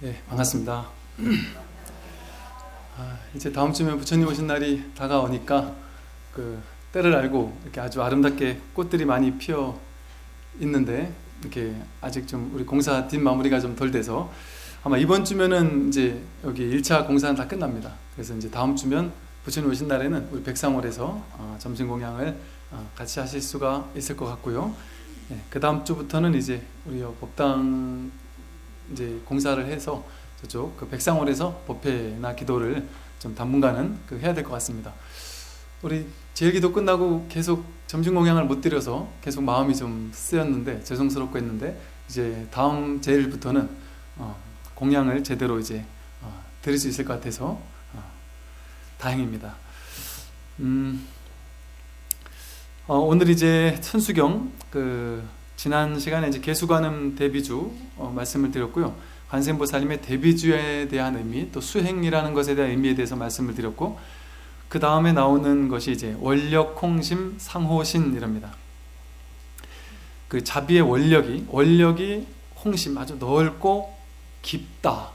네, 반갑습니다. 이제 다음 주면 부처님 오신 날이 다가오니까 그 때를 알고 이렇게 아주 아름답게 꽃들이 많이 피어 있는데 이렇게 아직 좀 우리 공사 뒷마무리가 좀 덜 돼서 아마 이번 주면은 이제 여기 1차 공사는 다 끝납니다. 그래서 이제 다음 주면 부처님 오신 날에는 우리 백상홀에서 점심 공양을 같이 하실 수가 있을 것 같고요. 네, 그 다음 주부터는 이제 우리 법당 이제 공사를 해서 저쪽 그 백상홀에서 법회나 기도를 좀 당분간은 해야 될 것 같습니다. 우리 제일기도 끝나고 계속 점심 공양을 못 드려서 계속 마음이 좀 쓰였는데 죄송스럽고 했는데 이제 다음 제일부터는 공양을 제대로 이제 드릴 수 있을 것 같아서 다행입니다. 오늘 이제 천수경 지난 시간에 이제 개수관음 대비주 말씀을 드렸고요. 관세음보살님의 대비주에 대한 의미, 또 수행이라는 것에 대한 의미에 대해서 말씀을 드렸고, 그 다음에 나오는 것이 이제 원력, 홍심, 상호신 이랍니다. 그 자비의 원력이 홍심, 아주 넓고 깊다.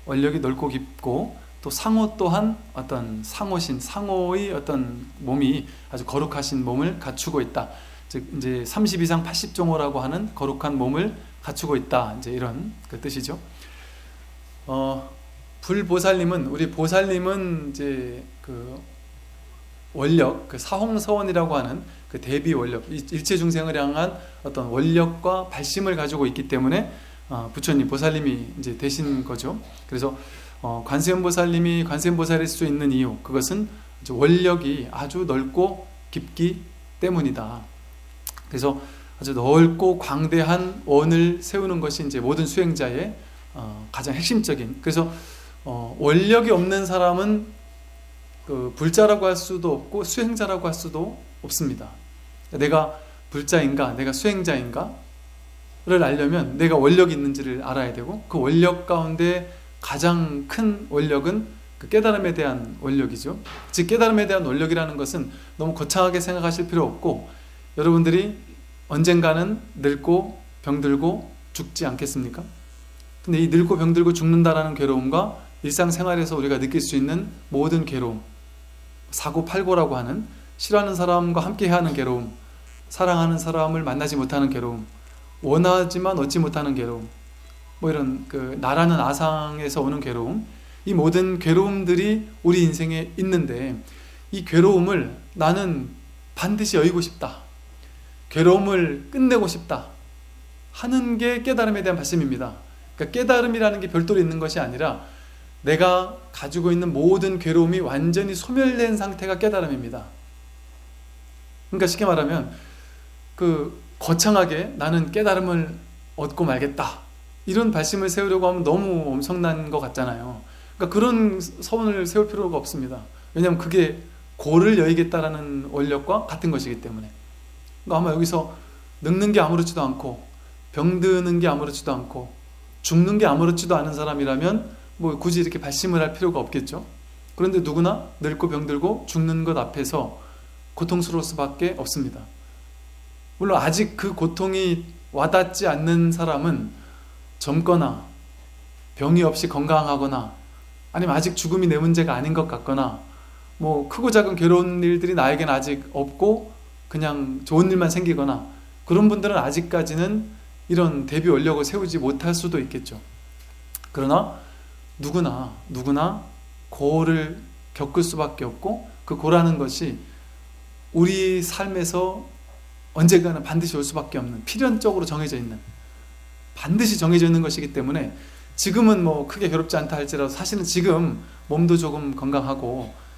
원력이 넓고 깊고, 또 상호 또한 어떤 상호신, 상호의 어떤 몸이 아주 거룩하신 몸을 갖추고 있다. 즉 이제 30 이상 80종호라고 하는 거룩한 몸을 갖추고 있다. 이제 이런 그 뜻이죠. 불보살님은 우리 보살님은 이제 그 원력, 그 사홍서원이라고 하는 그 대비 원력, 일체 중생을 향한 어떤 원력과 발심을 가지고 있기 때문에 부처님, 보살님이 이제 되신 거죠. 그래서 관세음보살님이 관세음보살일 수 있는 이유, 그것은 원력이 아주 넓고 깊기 때문이다. 그래서 아주 넓고 광대한 원을 세우는 것이 이제 모든 수행자의 가장 핵심적인. 그래서 원력이 없는 사람은 불자라고 할 수도 없고 수행자라고 할 수도 없습니다. 내가 불자인가, 내가 수행자인가를 알려면 내가 원력이 있는지를 알아야 되고, 그 원력 가운데 가장 큰 원력은 그 깨달음에 대한 원력이죠. 즉 깨달음에 대한 원력이라는 것은 너무 거창하게 생각하실 필요 없고, 여러분들이 언젠가는 늙고 병들고 죽지 않겠습니까? 근데 이 늙고 병들고 죽는다라는 괴로움과 일상생활에서 우리가 느낄 수 있는 모든 괴로움, 사고팔고라고 하는 싫어하는 사람과 함께 하는 괴로움, 사랑하는 사람을 만나지 못하는 괴로움, 원하지만 얻지 못하는 괴로움, 뭐 이런 나라는 아상에서 오는 괴로움, 이 모든 괴로움들이 우리 인생에 있는데 이 괴로움을 나는 반드시 여의고 싶다, 괴로움을 끝내고 싶다 하는 게 깨달음에 대한 발심입니다. 그러니까 깨달음이라는 게 별도로 있는 것이 아니라 내가 가지고 있는 모든 괴로움이 완전히 소멸된 상태가 깨달음입니다. 그러니까 쉽게 말하면 거창하게 나는 깨달음을 얻고 말겠다 이런 발심을 세우려고 하면 너무 엄청난 것 같잖아요. 그러니까 그런 서원을 세울 필요가 없습니다. 왜냐하면 그게 고를 여의겠다라는 원력과 같은 것이기 때문에. 그러니까 아마 여기서 늙는 게 아무렇지도 않고 병드는 게 아무렇지도 않고 죽는 게 아무렇지도 않은 사람이라면 뭐 굳이 이렇게 발심을 할 필요가 없겠죠. 그런데 누구나 늙고 병들고 죽는 것 앞에서 고통스러울 수밖에 없습니다. 물론 아직 그 고통이 와닿지 않는 사람은 젊거나 병이 없이 건강하거나 아니면 아직 죽음이 내 문제가 아닌 것 같거나 뭐 크고 작은 괴로운 일들이 나에겐 아직 없고 그냥 좋은 일만 생기거나 그런 분들은 아직까지는 이런 대비 원력을 세우지 못할 수도 있겠죠. 그러나 누구나 고를 겪을 수밖에 없고, 그 고라는 것이 우리 삶에서 언젠가는 반드시 올 수밖에 없는, 필연적으로 정해져 있는, 반드시 정해져 있는 것이기 때문에 지금은 뭐 크게 괴롭지 않다 할지라도 사실은 지금 몸도 조금 건강하고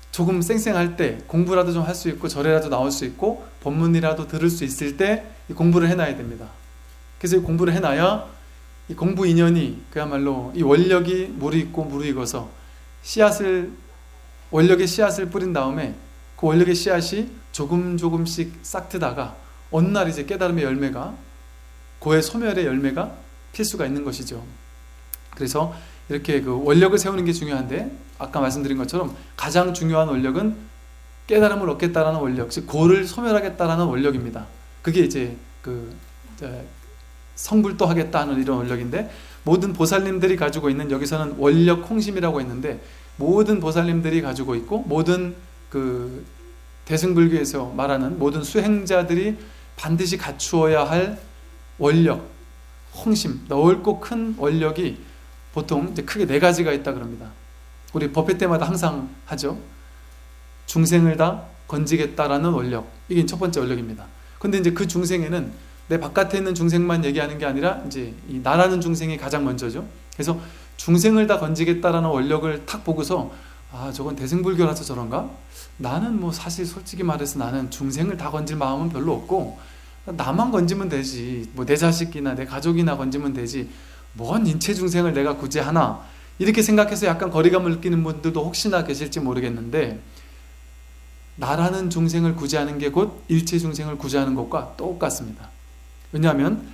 조금 쌩쌩할 때 공부라도 좀 할 수 있고 절에라도 나올 수 있고 법문이라도 들을 수 있을 때 이 공부를 해놔야 됩니다. 그래서 이 공부를 해놔야 이 공부 인연이 그야말로 이 원력이 무르익어서 원력의 씨앗을 뿌린 다음에 그 원력의 씨앗이 조금씩 싹트다가 어느 날 이제 깨달음의 열매가, 고의 소멸의 열매가 필 수가 있는 것이죠. 그래서 이렇게 원력을 세우는 게 중요한데, 아까 말씀드린 것처럼 가장 중요한 원력은 깨달음을 얻겠다라는 원력, 즉 고를 소멸하겠다라는 원력입니다. 그게 이제 성불도 하겠다는 이런 원력인데, 모든 보살님들이 가지고 있는, 여기서는 원력 홍심이라고 했는데 모든 보살님들이 가지고 있고 모든 그 대승불교에서 말하는 모든 수행자들이 반드시 갖추어야 할 원력, 홍심, 넓고 큰 원력이 보통 이제 크게 4가지가 있다 그럽니다. 우리 법회 때마다 항상 하죠. 중생을 다 건지겠다라는 원력. 이게 첫 번째 원력입니다. 근데 이제 그 중생에는 내 바깥에 있는 중생만 얘기하는 게 아니라 이제 이 나라는 중생이 가장 먼저죠. 그래서 중생을 다 건지겠다라는 원력을 탁 보고서 아, 저건 대승불교라서 저런가? 나는 뭐 사실 솔직히 말해서 나는 중생을 다 건질 마음은 별로 없고 나만 건지면 되지. 뭐 내 자식이나 내 가족이나 건지면 되지. 뭔 인체 중생을 내가 굳이 하나? 이렇게 생각해서 약간 거리감을 느끼는 분들도 혹시나 계실지 모르겠는데, 나라는 중생을 구제하는 게 곧 일체 중생을 구제하는 것과 똑같습니다. 왜냐하면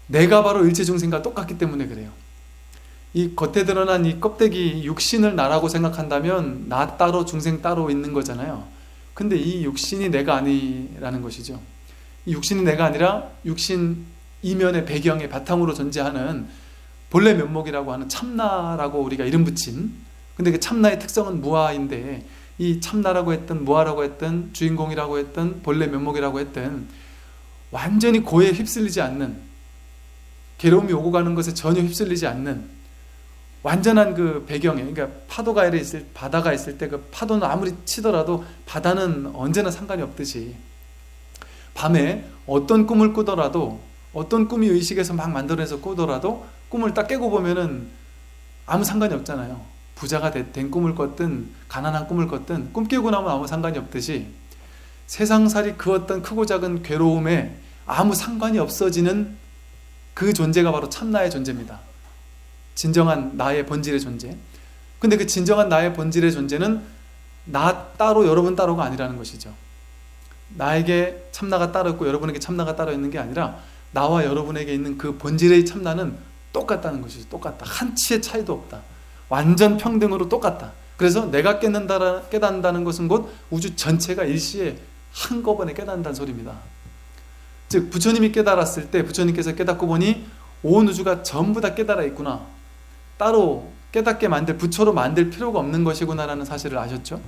내가 바로 일체 중생과 똑같기 때문에 그래요. 이 겉에 드러난 이 껍데기 육신을 나라고 생각한다면 나 따로 중생 따로 있는 거잖아요. 근데 이 육신이 내가 아니라는 것이죠. 이 육신이 내가 아니라 육신 이면의 배경의 바탕으로 존재하는 본래 면목이라고 하는 참나라고 우리가 이름 붙인, 근데 그 참나의 특성은 무아인데, 이 참나라고 했던 무아라고 했던 주인공이라고 했던 본래 면목이라고 했던 완전히 고에 휩쓸리지 않는, 괴로움이 오고 가는 것에 전혀 휩쓸리지 않는 완전한 그 배경에, 그러니까 파도가 있을, 바다가 있을 때 그 파도는 아무리 치더라도 바다는 언제나 상관이 없듯이 밤에 어떤 꿈을 꾸더라도, 어떤 꿈이 의식에서 막 만들어내서 꾸더라도 꿈을 딱 깨고 보면은 아무 상관이 없잖아요. 부자가 된 꿈을 꿨든 가난한 꿈을 꿨든 꿈 깨고 나면 아무 상관이 없듯이 세상살이 그 어떤 크고 작은 괴로움에 아무 상관이 없어지는 그 존재가 바로 참나의 존재입니다. 진정한 나의 본질의 존재. 근데 그 진정한 나의 본질의 존재는 나 따로 여러분 따로가 아니라는 것이죠. 나에게 참나가 따로 있고 여러분에게 참나가 따로 있는 게 아니라 나와 여러분에게 있는 그 본질의 참나는 똑같다는 것이죠. 똑같다. 한 치의 차이도 없다. 완전 평등으로 똑같다. 그래서 내가 깨닫는다는 것은 곧 우주 전체가 일시에 한꺼번에 깨닫는다는 소리입니다. 즉 부처님이 깨달았을 때, 부처님께서 깨닫고 보니 온 우주가 전부 다 깨달아 있구나, 따로 깨닫게 만들, 부처로 만들 필요가 없는 것이구나 라는 사실을 아셨죠?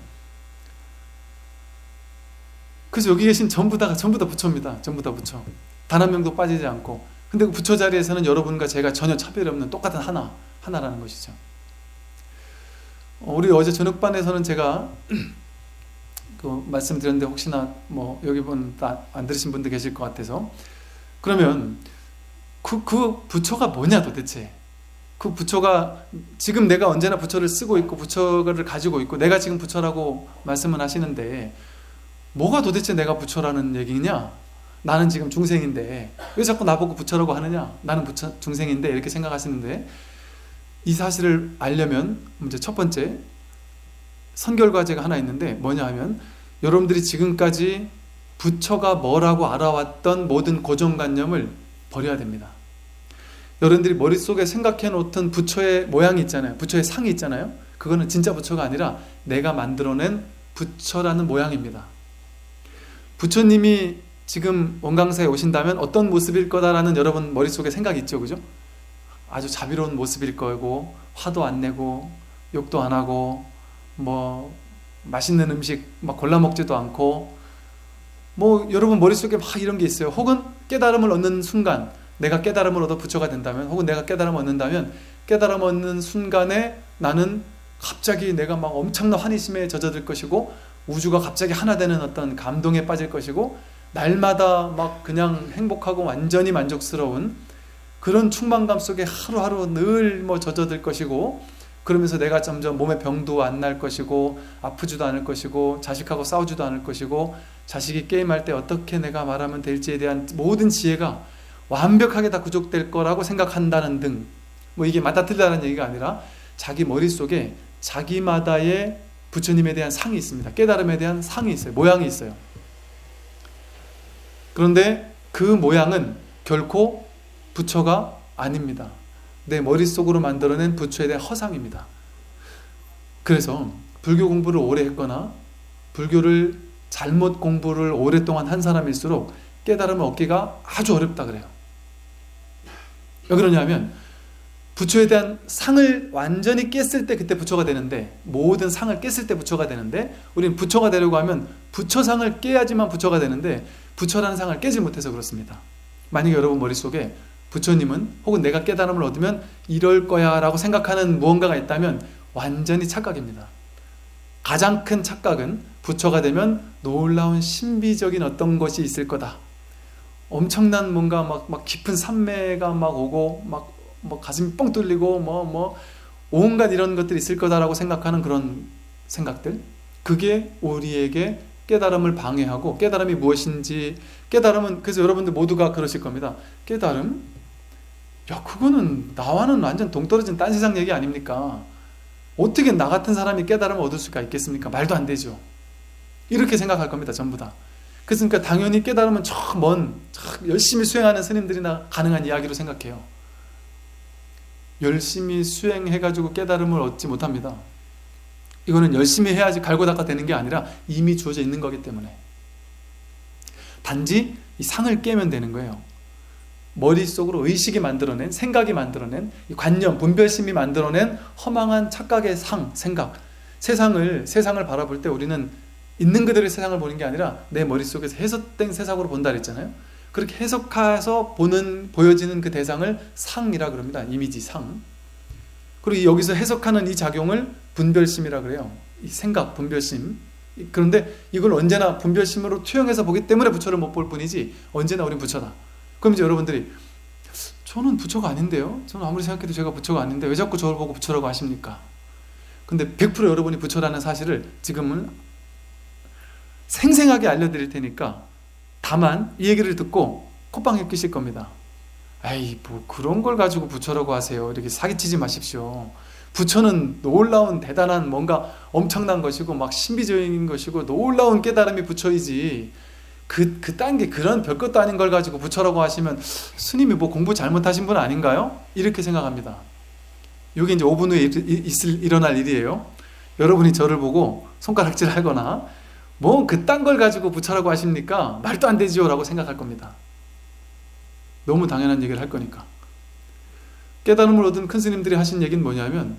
그래서 여기 계신 전부 다 부처입니다. 전부 다 부처. 단 한 명도 빠지지 않고. 근데 그 부처 자리에서는 여러분과 제가 전혀 차별이 없는 똑같은 하나라는 것이죠. 우리 어제 저녁반에서는 제가 그 말씀드렸는데 혹시나 뭐 여기 분 안 들으신 분들 계실 것 같아서, 그러면 그 부처가 뭐냐 도대체? 그 부처가 지금 내가 언제나 부처를 쓰고 있고 부처를 가지고 있고 내가 지금 부처라고 말씀을 하시는데 뭐가 도대체 내가 부처라는 얘기냐? 나는 지금 중생인데 왜 자꾸 나보고 부처라고 하느냐? 나는 부처 중생인데 이렇게 생각하시는데, 이 사실을 알려면 이제 첫 번째 선결과제가 하나 있는데 뭐냐 하면, 여러분들이 지금까지 부처가 뭐라고 알아왔던 모든 고정관념을 버려야 됩니다. 여러분들이 머릿속에 생각해 놓던 부처의 모양이 있잖아요. 부처의 상이 있잖아요. 그거는 진짜 부처가 아니라 내가 만들어낸 부처라는 모양입니다. 부처님이 지금 원강사에 오신다면 어떤 모습일 거다라는 여러분 머릿속에 생각이 있죠. 그죠? 아주 자비로운 모습일 거고, 화도 안 내고 욕도 안 하고 뭐 맛있는 음식 막 골라 먹지도 않고, 뭐 여러분 머릿속에 막 이런 게 있어요. 혹은 깨달음을 얻는 순간, 내가 깨달음을 얻어 부처가 된다면, 혹은 내가 깨달음을 얻는다면 깨달음 얻는 순간에 나는 갑자기 내가 막 엄청난 환희심에 젖어들 것이고, 우주가 갑자기 하나 되는 어떤 감동에 빠질 것이고, 날마다 막 그냥 행복하고 완전히 만족스러운 그런 충만감 속에 하루하루 늘 뭐 젖어들 것이고, 그러면서 내가 점점 몸에 병도 안 날 것이고, 아프지도 않을 것이고, 자식하고 싸우지도 않을 것이고, 자식이 게임할 때 어떻게 내가 말하면 될지에 대한 모든 지혜가 완벽하게 다 구족될 거라고 생각한다는 등, 뭐 이게 맞다 틀리다는 얘기가 아니라 자기 머릿속에 자기마다의 부처님에 대한 상이 있습니다. 깨달음에 대한 상이 있어요. 모양이 있어요. 그런데 그 모양은 결코 부처가 아닙니다. 내 머릿속으로 만들어낸 부처에 대한 허상입니다. 그래서 불교 공부를 오래 했거나 불교를 잘못 공부를 오랫동안 한 사람일수록 깨달음을 얻기가 아주 어렵다 그래요. 왜 그러냐면 부처에 대한 상을 완전히 깼을 때 그때 부처가 되는데, 모든 상을 깼을 때 부처가 되는데, 우리는 부처가 되려고 하면 부처상을 깨야지만 부처가 되는데 부처라는 상을 깨지 못해서 그렇습니다. 만약에 여러분 머릿속에 부처님은 혹은 내가 깨달음을 얻으면 이럴 거야 라고 생각하는 무언가가 있다면 완전히 착각입니다. 가장 큰 착각은 부처가 되면 놀라운 신비적인 어떤 것이 있을 거다. 엄청난 뭔가 막 깊은 산매가 막 오고 뭐 가슴이 뻥 뚫리고 온갖 이런 것들이 있을 거다라고 생각하는 그런 생각들, 그게 우리에게 깨달음을 방해하고, 깨달음이 무엇인지, 깨달음은, 그래서 여러분들 모두가 그러실 겁니다. 깨달음? 야, 그거는 나와는 완전 동떨어진 딴 세상 얘기 아닙니까? 어떻게 나 같은 사람이 깨달음을 얻을 수가 있겠습니까? 말도 안 되죠. 이렇게 생각할 겁니다, 전부 다. 그러니까 당연히 깨달음은 저 먼, 열심히 수행하는 스님들이나 가능한 이야기로 생각해요. 열심히 수행해가지고 깨달음을 얻지 못합니다. 이거는 열심히 해야지 갈고 닦아 되는 게 아니라 이미 주어져 있는 거기 때문에. 단지 이 상을 깨면 되는 거예요. 머릿속으로 의식이 만들어낸, 생각이 만들어낸, 이 관념, 분별심이 만들어낸 허망한 착각의 생각. 세상을 바라볼 때 우리는 있는 그대로의 세상을 보는 게 아니라 내 머릿속에서 해석된 세상으로 본다 그랬잖아요. 그렇게 해석해서 보여지는 그 대상을 상이라 그럽니다. 이미지 상. 그리고 여기서 해석하는 이 작용을 분별심이라 그래요. 이 생각, 분별심. 그런데 이걸 언제나 분별심으로 투영해서 보기 때문에 부처를 못 볼 뿐이지 언제나 우린 부처다. 그럼 이제 여러분들이 저는 부처가 아닌데요? 저는 아무리 생각해도 제가 부처가 아닌데 왜 자꾸 저를 보고 부처라고 하십니까? 근데 100% 여러분이 부처라는 사실을 지금은 생생하게 알려드릴 테니까 다만 이 얘기를 듣고 콧방에 끼실 겁니다. 에이, 뭐 그런 걸 가지고 부처라고 하세요. 이렇게 사기치지 마십시오. 부처는 놀라운 대단한 뭔가 엄청난 것이고 막 신비적인 것이고 놀라운 깨달음이 부처이지, 딴 게 그런 별것도 아닌 걸 가지고 부처라고 하시면 스님이 뭐 공부 잘못하신 분 아닌가요? 이렇게 생각합니다. 이게 이제 5분 후에 일어날 일이에요. 여러분이 저를 보고 손가락질 하거나 뭐 그딴 걸 가지고 부처라고 하십니까? 말도 안 되지요 라고 생각할 겁니다. 너무 당연한 얘기를 할 거니까. 깨달음을 얻은 큰 스님들이 하신 얘기는 뭐냐면,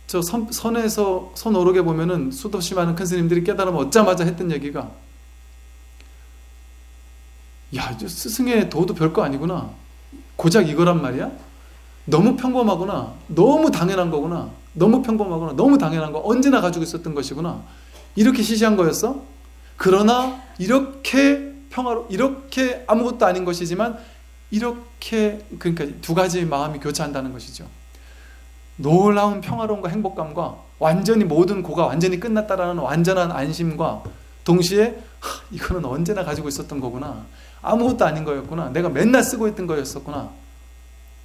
저 선에서 선 오르게 보면은 수도 없이 많은 큰 스님들이 깨달음을 얻자마자 했던 얘기가, 야, 스승의 도도 별거 아니구나. 고작 이거란 말이야? 너무 평범하구나. 너무 당연한 거구나. 너무 평범하구나. 너무 당연한 거. 언제나 가지고 있었던 것이구나. 이렇게 시시한 거였어? 그러나 이렇게 이렇게 아무것도 아닌 것이지만 이렇게, 그러니까 두 가지 마음이 교차한다는 것이죠. 놀라운 평화로움과 행복감과 완전히 모든 고가 완전히 끝났다라는 완전한 안심과 동시에 이거는 언제나 가지고 있었던 거구나. 아무것도 아닌 거였구나. 내가 맨날 쓰고 있던 거였었구나.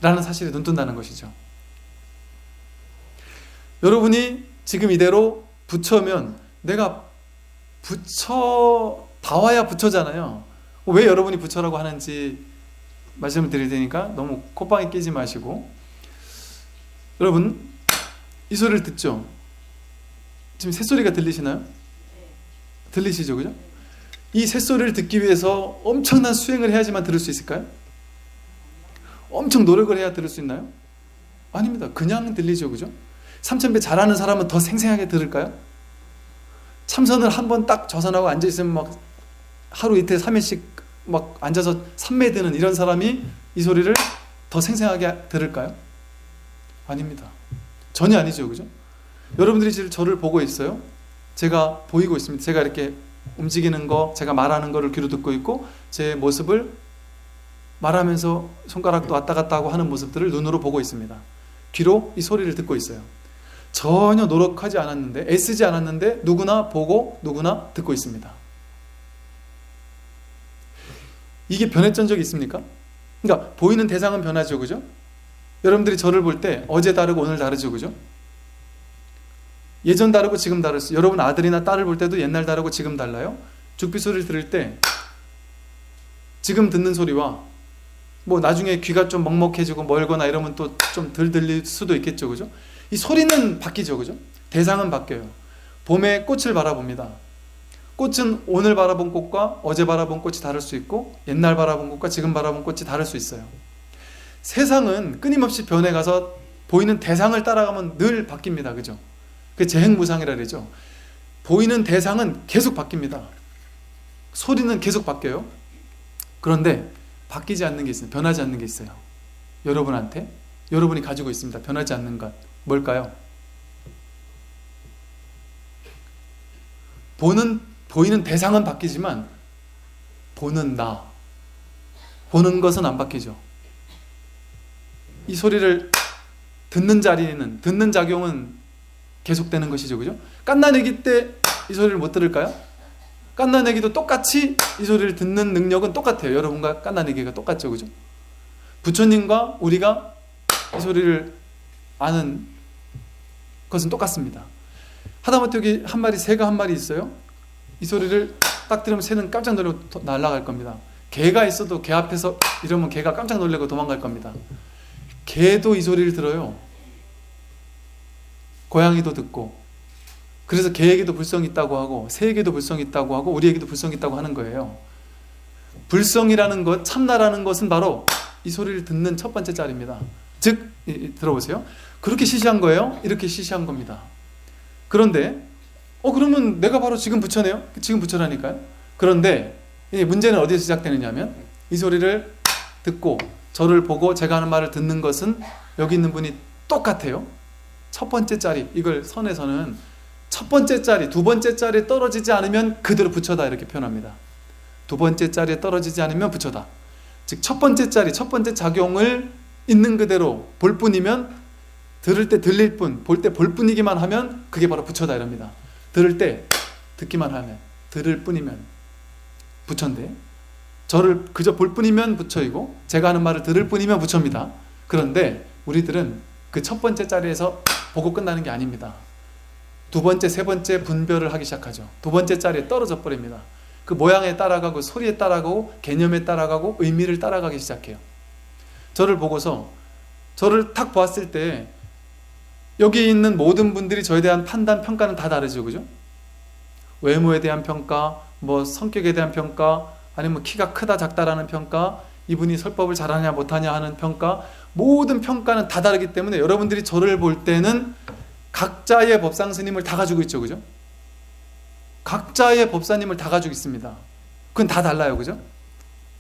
라는 사실이 눈뜬다는 것이죠. 여러분이 지금 이대로 부처면 내가 다와야 부처잖아요. 왜 여러분이 부처라고 하는지 말씀을 드릴 테니까 너무 콧방에 끼지 마시고, 여러분 이 소리를 듣죠? 지금 새소리가 들리시나요? 들리시죠? 그죠? 이 새소리를 듣기 위해서 엄청난 수행을 해야지만 들을 수 있을까요? 엄청 노력을 해야 들을 수 있나요? 아닙니다. 그냥 들리죠. 그죠? 삼천배 잘하는 사람은 더 생생하게 들을까요? 참선을 한번 딱 저선하고 앉아있으면 막 하루 이틀 3일씩 막 앉아서 삼매 드는 이런 사람이 이 소리를 더 생생하게 들을까요? 아닙니다. 전혀 아니죠. 그죠? 여러분들이 지금 저를 보고 있어요. 제가 보이고 있습니다. 제가 이렇게 움직이는 거, 제가 말하는 거를 귀로 듣고 있고, 제 모습을 말하면서 손가락도 왔다 갔다 하고 하는 모습들을 눈으로 보고 있습니다. 귀로 이 소리를 듣고 있어요. 전혀 노력하지 않았는데, 애쓰지 않았는데 누구나 보고 누구나 듣고 있습니다. 이게 변했던 적이 있습니까? 그러니까 보이는 대상은 변하죠. 그죠? 여러분들이 저를 볼 때 어제 다르고 오늘 다르죠. 그죠? 예전 다르고 지금 다르죠. 여러분 아들이나 딸을 볼 때도 옛날 다르고 지금 달라요. 죽비 소리를 들을 때 지금 듣는 소리와 뭐 나중에 귀가 좀 먹먹해지고 멀거나 이러면 또 좀 덜 들릴 수도 있겠죠. 그죠? 이 소리는 바뀌죠. 그죠? 대상은 바뀌어요. 봄에 꽃을 바라봅니다. 꽃은 오늘 바라본 꽃과 어제 바라본 꽃이 다를 수 있고, 옛날 바라본 꽃과 지금 바라본 꽃이 다를 수 있어요. 세상은 끊임없이 변해가서 보이는 대상을 따라가면 늘 바뀝니다. 그죠? 그게 재행무상이라 그러죠. 보이는 대상은 계속 바뀝니다. 소리는 계속 바뀌어요. 그런데 바뀌지 않는 게 있어요. 변하지 않는 게 있어요. 여러분한테, 여러분이 가지고 있습니다. 변하지 않는 것. 뭘까요? 보이는 대상은 바뀌지만 보는 나, 보는 것은 안 바뀌죠. 이 소리를 듣는 자리는, 듣는 작용은 계속되는 것이죠. 그죠? 깐나내기 때 이 소리를 못 들을까요? 깐나내기도 똑같이 이 소리를 듣는 능력은 똑같아요. 여러분과 깐나내기가 똑같죠. 그죠? 부처님과 우리가 이 소리를 아는 것은 똑같습니다. 하다못해 여기 한 마리, 새가 한 마리 있어요. 이 소리를 딱 들으면 새는 깜짝 놀라고 날아갈 겁니다. 개가 있어도 개 앞에서 이러면 개가 깜짝 놀라고 도망갈 겁니다. 개도 이 소리를 들어요. 고양이도 듣고. 그래서 개에게도 불성이 있다고 하고 새에게도 불성이 있다고 하고 우리에게도 불성이 있다고 하는 거예요. 불성이라는 것, 참나라는 것은 바로 이 소리를 듣는 첫 번째 짤입니다. 즉, 들어보세요. 그렇게 시시한 거예요? 이렇게 시시한 겁니다. 그런데 그러면 내가 바로 지금 부처네요? 지금 부처라니까요. 그런데 문제는 어디서 시작되느냐 하면 이 소리를 듣고 저를 보고 제가 하는 말을 듣는 것은 여기 있는 분이 똑같아요. 첫 번째 짤이, 이걸 선에서는 첫 번째 짤이 두 번째 짤에 떨어지지 않으면 그대로 부처다 이렇게 표현합니다. 두 번째 짤에 떨어지지 않으면 부처다. 즉 첫 번째 짤이, 첫 번째 작용을 있는 그대로 볼 뿐이면, 들을 때 들릴 뿐, 볼 때 볼 뿐이기만 하면 그게 바로 부처다 이럽니다. 들을 때 듣기만 하면, 들을 뿐이면 부처인데, 저를 그저 볼 뿐이면 부처이고 제가 하는 말을 들을 뿐이면 부처입니다. 그런데 우리들은 그 첫 번째 짤에서 보고 끝나는 게 아닙니다. 두 번째, 세 번째 분별을 하기 시작하죠. 두 번째 짤에 떨어져 버립니다. 그 모양에 따라가고 소리에 따라가고 개념에 따라가고 의미를 따라가기 시작해요. 저를 보고서 저를 탁 보았을 때 여기 있는 모든 분들이 저에 대한 판단, 평가는 다 다르죠. 그죠? 외모에 대한 평가, 뭐 성격에 대한 평가, 아니면 키가 크다 작다라는 평가, 이분이 설법을 잘하냐 못하냐 하는 평가, 모든 평가는 다 다르기 때문에 여러분들이 저를 볼 때는 각자의 법상 스님을 다 가지고 있죠. 그죠? 각자의 법사님을 다 가지고 있습니다. 그건 다 달라요. 그죠?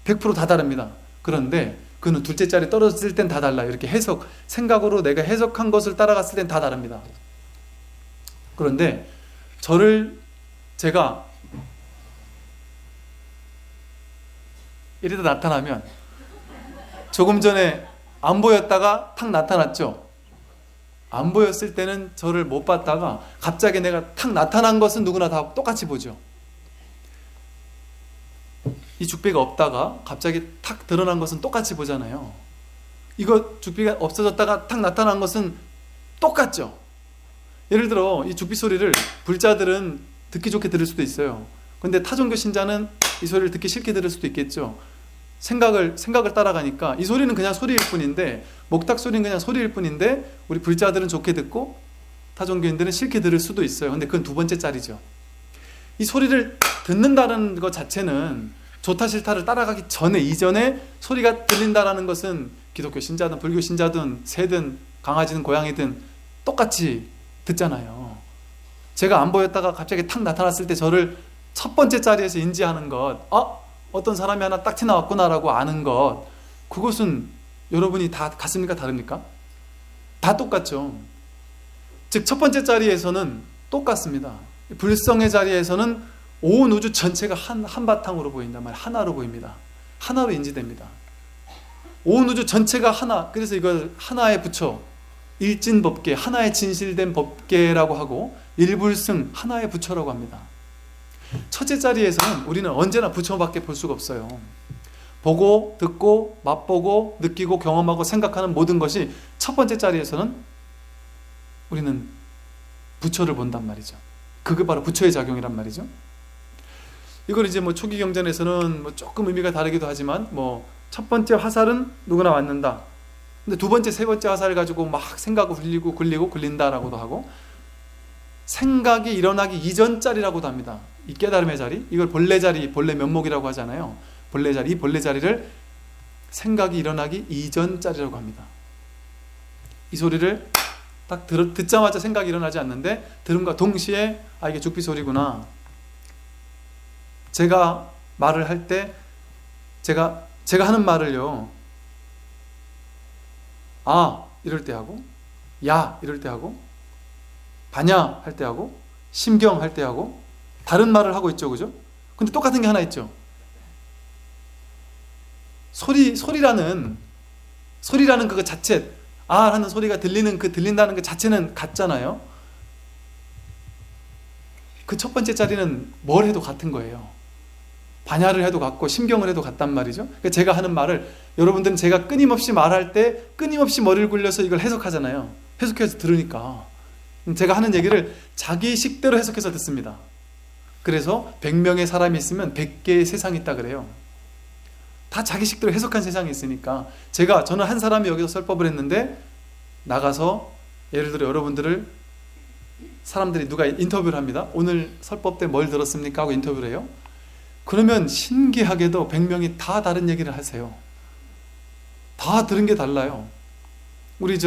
100% 다 다릅니다. 그런데 그는 둘째 짤에 떨어질 땐 다 달라요. 이렇게 해석, 생각으로 내가 해석한 것을 따라갔을 땐 다 다릅니다. 그런데 저를 제가 이래도 나타나면 조금 전에 안 보였다가 탁 나타났죠. 안 보였을 때는 저를 못 봤다가 갑자기 내가 탁 나타난 것은 누구나 다 똑같이 보죠. 이 죽비가 없다가 갑자기 탁 드러난 것은 똑같이 보잖아요. 이거 죽비가 없어졌다가 탁 나타난 것은 똑같죠. 예를 들어 이 죽비 소리를 불자들은 듣기 좋게 들을 수도 있어요. 근데 타종교 신자는 이 소리를 듣기 싫게 들을 수도 있겠죠. 생각을 따라가니까 이 소리는 그냥 소리일 뿐인데, 목탁 소리는 그냥 소리일 뿐인데 우리 불자들은 좋게 듣고 타종교인들은 싫게 들을 수도 있어요. 근데 그건 두 번째 짤이죠. 이 소리를 듣는다는 것 자체는 좋다 싫다를 따라가기 전에, 이전에 소리가 들린다라는 것은 기독교 신자든 불교 신자든 새든 강아지든 고양이든 똑같이 듣잖아요. 제가 안 보였다가 갑자기 탁 나타났을 때 저를 첫 번째 자리에서 인지하는 것, 어떤 사람이 하나 딱 튀어나왔구나라고 아는 것, 그것은 여러분이 다 같습니까? 다릅니까? 다 똑같죠. 즉 첫 번째 자리에서는 똑같습니다. 불성의 자리에서는 온 우주 전체가 한바탕으로 보인단 말이에요. 하나로 보입니다. 하나로 인지됩니다. 온 우주 전체가 하나, 그래서 이걸 하나의 부처, 일진법계, 하나의 진실된 법계라고 하고 일불승, 하나의 부처라고 합니다. 첫째 자리에서는 우리는 언제나 부처밖에 볼 수가 없어요. 보고 듣고 맛보고 느끼고 경험하고 생각하는 모든 것이 첫 번째 자리에서는 우리는 부처를 본단 말이죠. 그게 바로 부처의 작용이란 말이죠. 이걸 이제 뭐 초기 경전에서는 뭐 조금 의미가 다르기도 하지만, 뭐 첫 번째 화살은 누구나 맞는다. 근데 두 번째, 세 번째 화살을 가지고 막 생각을 굴린다라고도 하고, 생각이 일어나기 이전 자리라고도 합니다. 이 깨달음의 자리, 이걸 본래 자리, 본래 면목이라고 하잖아요. 본래 자리, 이 본래 자리를 생각이 일어나기 이전 짤이라고 합니다. 이 소리를 딱 듣자마자 생각이 일어나지 않는데 들음과 동시에 이게 죽비 소리구나. 제가 말을 할 때 제가 하는 말을요, 이럴 때 하고, 야 이럴 때 하고, 바냐 할 때 하고, 심경 할 때 하고, 다른 말을 하고 있죠, 그죠? 근데 똑같은 게 하나 있죠. 소리라는 그거 자체, 하는 소리가 들린다는 그 자체는 같잖아요. 그 첫 번째 자리는 뭘 해도 같은 거예요. 반야를 해도 같고 심경을 해도 같단 말이죠. 그러니까 제가 하는 말을 여러분들은 제가 끊임없이 말할 때 끊임없이 머리를 굴려서 이걸 해석하잖아요. 해석해서 들으니까 제가 하는 얘기를 자기 식대로 해석해서 듣습니다. 그래서 100명의 사람이 있으면 100개의 세상이 있다 그래요. 다 자기 식대로 해석한 세상이 있으니까 저는 한 사람이 여기서 설법을 했는데 나가서 예를 들어 여러분들을 사람들이 누가 인터뷰를 합니다. 오늘 설법 때 뭘 들었습니까? 하고 인터뷰를 해요. 그러면 신기하게도 100명이 다 다른 얘기를 하세요. 다 들은 게 달라요. 우리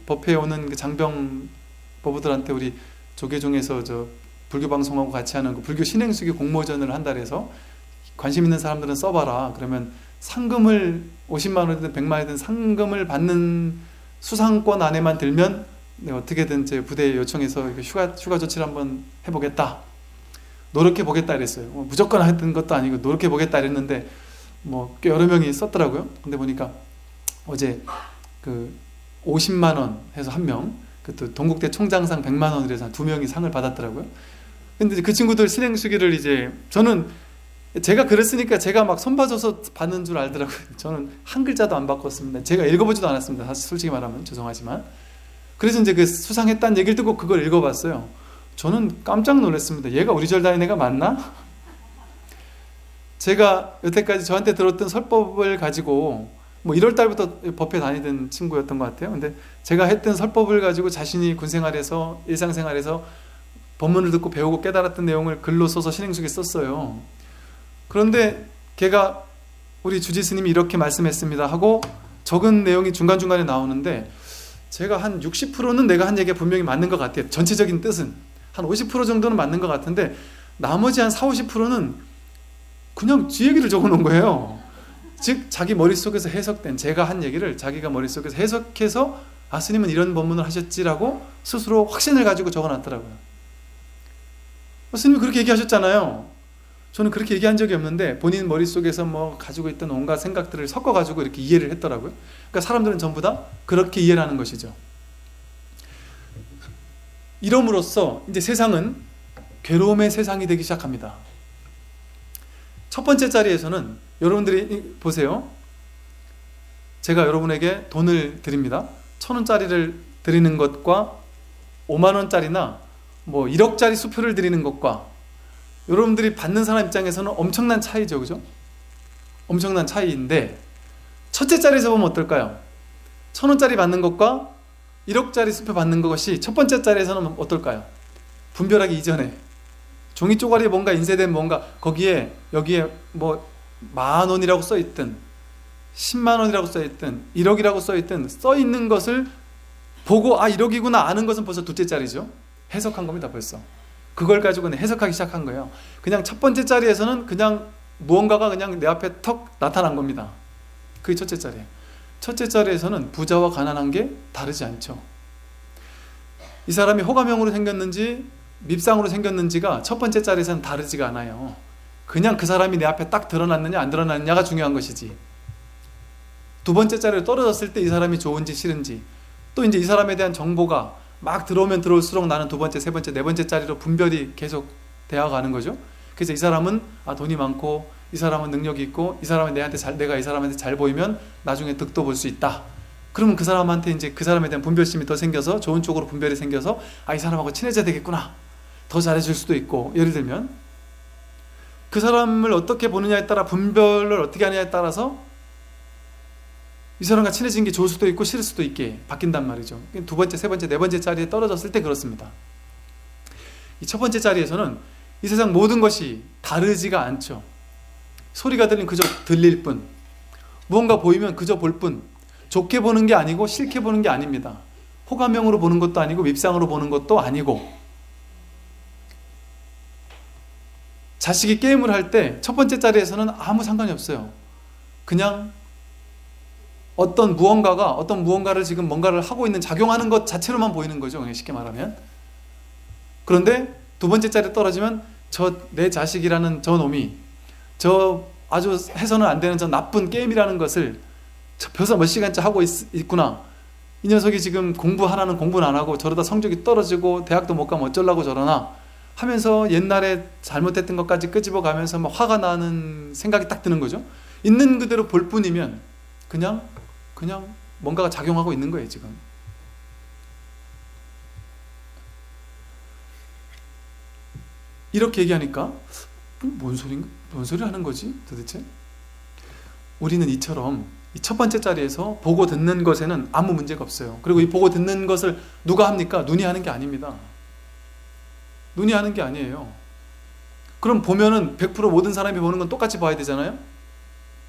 법회에 오는 그 장병 법우들한테 우리 조계종에서 불교 방송하고 같이 하는 그 불교 신행수기 공모전을 한다 그래서 관심 있는 사람들은 써봐라. 그러면 상금을 50만 원이든 100만 원이든 상금을 받는 수상권 안에만 들면 어떻게든 제 부대에 요청해서 휴가 조치를 한번 해보겠다. 노력해보겠다 이랬어요. 무조건 했던 것도 아니고 노력해보겠다 이랬는데 꽤 여러 명이 썼더라고요. 근데 보니까 어제 50만 원 해서 한 명, 또 동국대 총장상 100만 원이라서 한 2명이 상을 받았더라고요. 근데 그 친구들 신행수기를 저는 제가 그랬으니까 제가 막 손봐줘서 받는 줄 알더라고요. 저는 한 글자도 안 바꿨습니다. 제가 읽어보지도 않았습니다. 사실 솔직히 말하면 죄송하지만. 그래서 이제 그 수상했다는 얘기를 듣고 그걸 읽어봤어요. 저는 깜짝 놀랐습니다. 얘가 우리 절 다니는 애가 맞나? 제가 여태까지 저한테 들었던 설법을 가지고 1월 달부터 법회 다니던 친구였던 것 같아요. 근데 제가 했던 설법을 가지고 자신이 군생활에서 일상생활에서 법문을 듣고 배우고 깨달았던 내용을 글로 써서 신행수기에 썼어요. 그런데 걔가 우리 주지 스님이 이렇게 말씀했습니다 하고 적은 내용이 중간중간에 나오는데 제가 한 60%는 내가 한 얘기가 분명히 맞는 것 같아요. 전체적인 뜻은. 한 50% 정도는 맞는 것 같은데 나머지 한 40~50%는 그냥 지 얘기를 적어놓은 거예요. 즉 자기 머릿속에서 해석된 제가 한 얘기를 자기가 머릿속에서 해석해서 스님은 이런 법문을 하셨지라고 스스로 확신을 가지고 적어놨더라고요. 스님이 그렇게 얘기하셨잖아요. 저는 그렇게 얘기한 적이 없는데 본인 머릿속에서 가지고 있던 온갖 생각들을 섞어가지고 이렇게 이해를 했더라고요. 그러니까 사람들은 전부 다 그렇게 이해를 하는 것이죠. 이럼으로써 이제 세상은 괴로움의 세상이 되기 시작합니다. 첫 번째 자리에서는 여러분들이 보세요. 제가 여러분에게 돈을 드립니다. 1,000원짜리를 드리는 것과 5만원짜리나 1억짜리 수표를 드리는 것과 여러분들이 받는 사람 입장에서는 엄청난 차이죠. 그죠? 엄청난 차이인데 첫째 자리에서 보면 어떨까요? 1,000원짜리 받는 것과 1억짜리 수표 받는 것이 첫 번째 자리에서는 어떨까요? 분별하기 이전에 종이 쪼가리에 뭔가 인쇄된 뭔가 여기에 10,000원이라고 써있든 100,000원이라고 써있든 1억이라고 써있든 써있는 것을 보고 1억이구나 아는 것은 벌써 둘째 자리죠. 해석한 겁니다. 벌써 그걸 가지고는 해석하기 시작한 거예요. 그냥 첫 번째 자리에서는 그냥 무언가가 그냥 내 앞에 턱 나타난 겁니다. 그게 첫째 자리예요. 첫째 자리에서는 부자와 가난한 게 다르지 않죠. 이 사람이 호감형으로 생겼는지 밉상으로 생겼는지가 첫 번째 자리에서는 다르지가 않아요. 그냥 그 사람이 내 앞에 딱 드러났느냐 안 드러났느냐가 중요한 것이지. 두 번째 자리로 떨어졌을 때 이 사람이 좋은지 싫은지 또 이제 이 사람에 대한 정보가 막 들어오면 들어올수록 나는 두 번째, 세 번째, 네 번째 자리로 분별이 계속 되어가는 거죠. 그래서 이 사람은 돈이 많고 이 사람은 능력이 있고 이 사람은 내가 이 사람한테 잘 보이면 나중에 득도 볼 수 있다. 그러면 그 사람한테 이제 그 사람에 대한 분별심이 더 생겨서 좋은 쪽으로 분별이 생겨서 이 사람하고 친해져야 되겠구나. 더 잘해줄 수도 있고 예를 들면 그 사람을 어떻게 보느냐에 따라 분별을 어떻게 하느냐에 따라서 이 사람과 친해지는 게 좋을 수도 있고 싫을 수도 있게 바뀐단 말이죠. 두 번째, 세 번째, 네 번째 자리에 떨어졌을 때 그렇습니다. 이 첫 번째 자리에서는 이 세상 모든 것이 다르지가 않죠. 소리가 그저 들릴 뿐 무언가 보이면 그저 볼 뿐, 좋게 보는 게 아니고 싫게 보는 게 아닙니다. 호감형으로 보는 것도 아니고 밉상으로 보는 것도 아니고, 자식이 게임을 할 때 첫 번째 자리에서는 아무 상관이 없어요. 그냥 어떤 무언가를 지금 뭔가를 하고 있는, 작용하는 것 자체로만 보이는 거죠. 그냥 쉽게 말하면. 그런데 두 번째 자리에 떨어지면 내 자식이라는 저 놈이 아주 해서는 안 되는 저 나쁜 게임이라는 것을 벌써 몇 시간째 하고 있구나. 이 녀석이 지금 공부하라는 공부는 안 하고 저러다 성적이 떨어지고 대학도 못 가면 어쩌려고 저러나 하면서 옛날에 잘못했던 것까지 끄집어 가면서 막 화가 나는 생각이 딱 드는 거죠. 있는 그대로 볼 뿐이면 그냥 뭔가가 작용하고 있는 거예요, 지금. 이렇게 얘기하니까 뭔 소리 하는 거지 도대체? 우리는 이처럼 이 첫 번째 자리에서 보고 듣는 것에는 아무 문제가 없어요. 그리고 이 보고 듣는 것을 누가 합니까? 눈이 하는 게 아닙니다. 눈이 하는 게 아니에요. 그럼 보면은 100% 모든 사람이 보는 건 똑같이 봐야 되잖아요.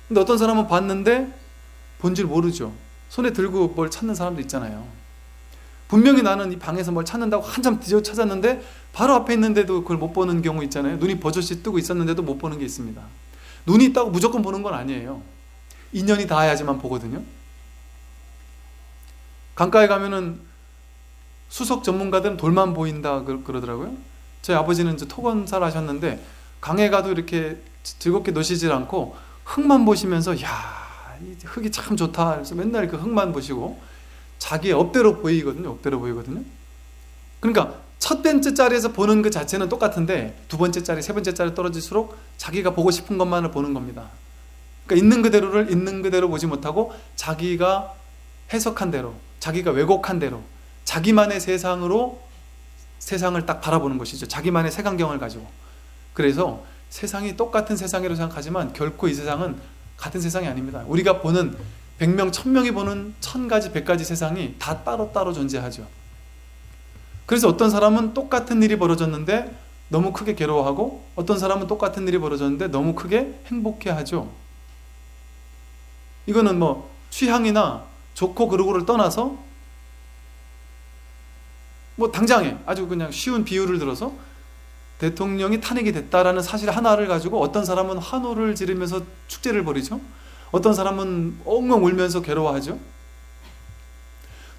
근데 어떤 사람은 봤는데 본 줄 모르죠. 손에 들고 뭘 찾는 사람도 있잖아요. 분명히 나는 이 방에서 뭘 찾는다고 한참 뒤져 찾았는데 바로 앞에 있는데도 그걸 못 보는 경우 있잖아요. 눈이 버젓이 뜨고 있었는데도 못 보는 게 있습니다. 눈이 있다고 무조건 보는 건 아니에요. 인연이 닿아야지만 보거든요. 강가에 가면은 수석 전문가들은 돌만 보인다 그러더라고요. 저희 아버지는 토건사를 하셨는데 강에 가도 이렇게 즐겁게 노시질 않고 흙만 보시면서 이 흙이 참 좋다. 그래서 맨날 그 흙만 보시고 자기의 업대로 보이거든요. 업대로 보이거든요. 그러니까 첫 번째 자리에서 보는 그 자체는 똑같은데 두 번째 자리, 세 번째 자리 떨어질수록 자기가 보고 싶은 것만을 보는 겁니다. 그러니까 있는 그대로를 있는 그대로 보지 못하고 자기가 해석한 대로, 자기가 왜곡한 대로 자기만의 세상으로 세상을 딱 바라보는 것이죠. 자기만의 색안경을 가지고. 그래서 세상이 똑같은 세상이라고 생각하지만 결코 이 세상은 같은 세상이 아닙니다. 우리가 보는 100명, 1000명이 보는 1000가지, 100가지 세상이 다 따로따로 존재하죠. 그래서 어떤 사람은 똑같은 일이 벌어졌는데 너무 크게 괴로워하고 어떤 사람은 똑같은 일이 벌어졌는데 너무 크게 행복해하죠. 이거는 뭐 취향이나 좋고 그르고를 떠나서 뭐 당장에 아주 그냥 쉬운 비유를 들어서 대통령이 탄핵이 됐다라는 사실 하나를 가지고 어떤 사람은 환호를 지르면서 축제를 벌이죠. 어떤 사람은 엉엉 울면서 괴로워하죠.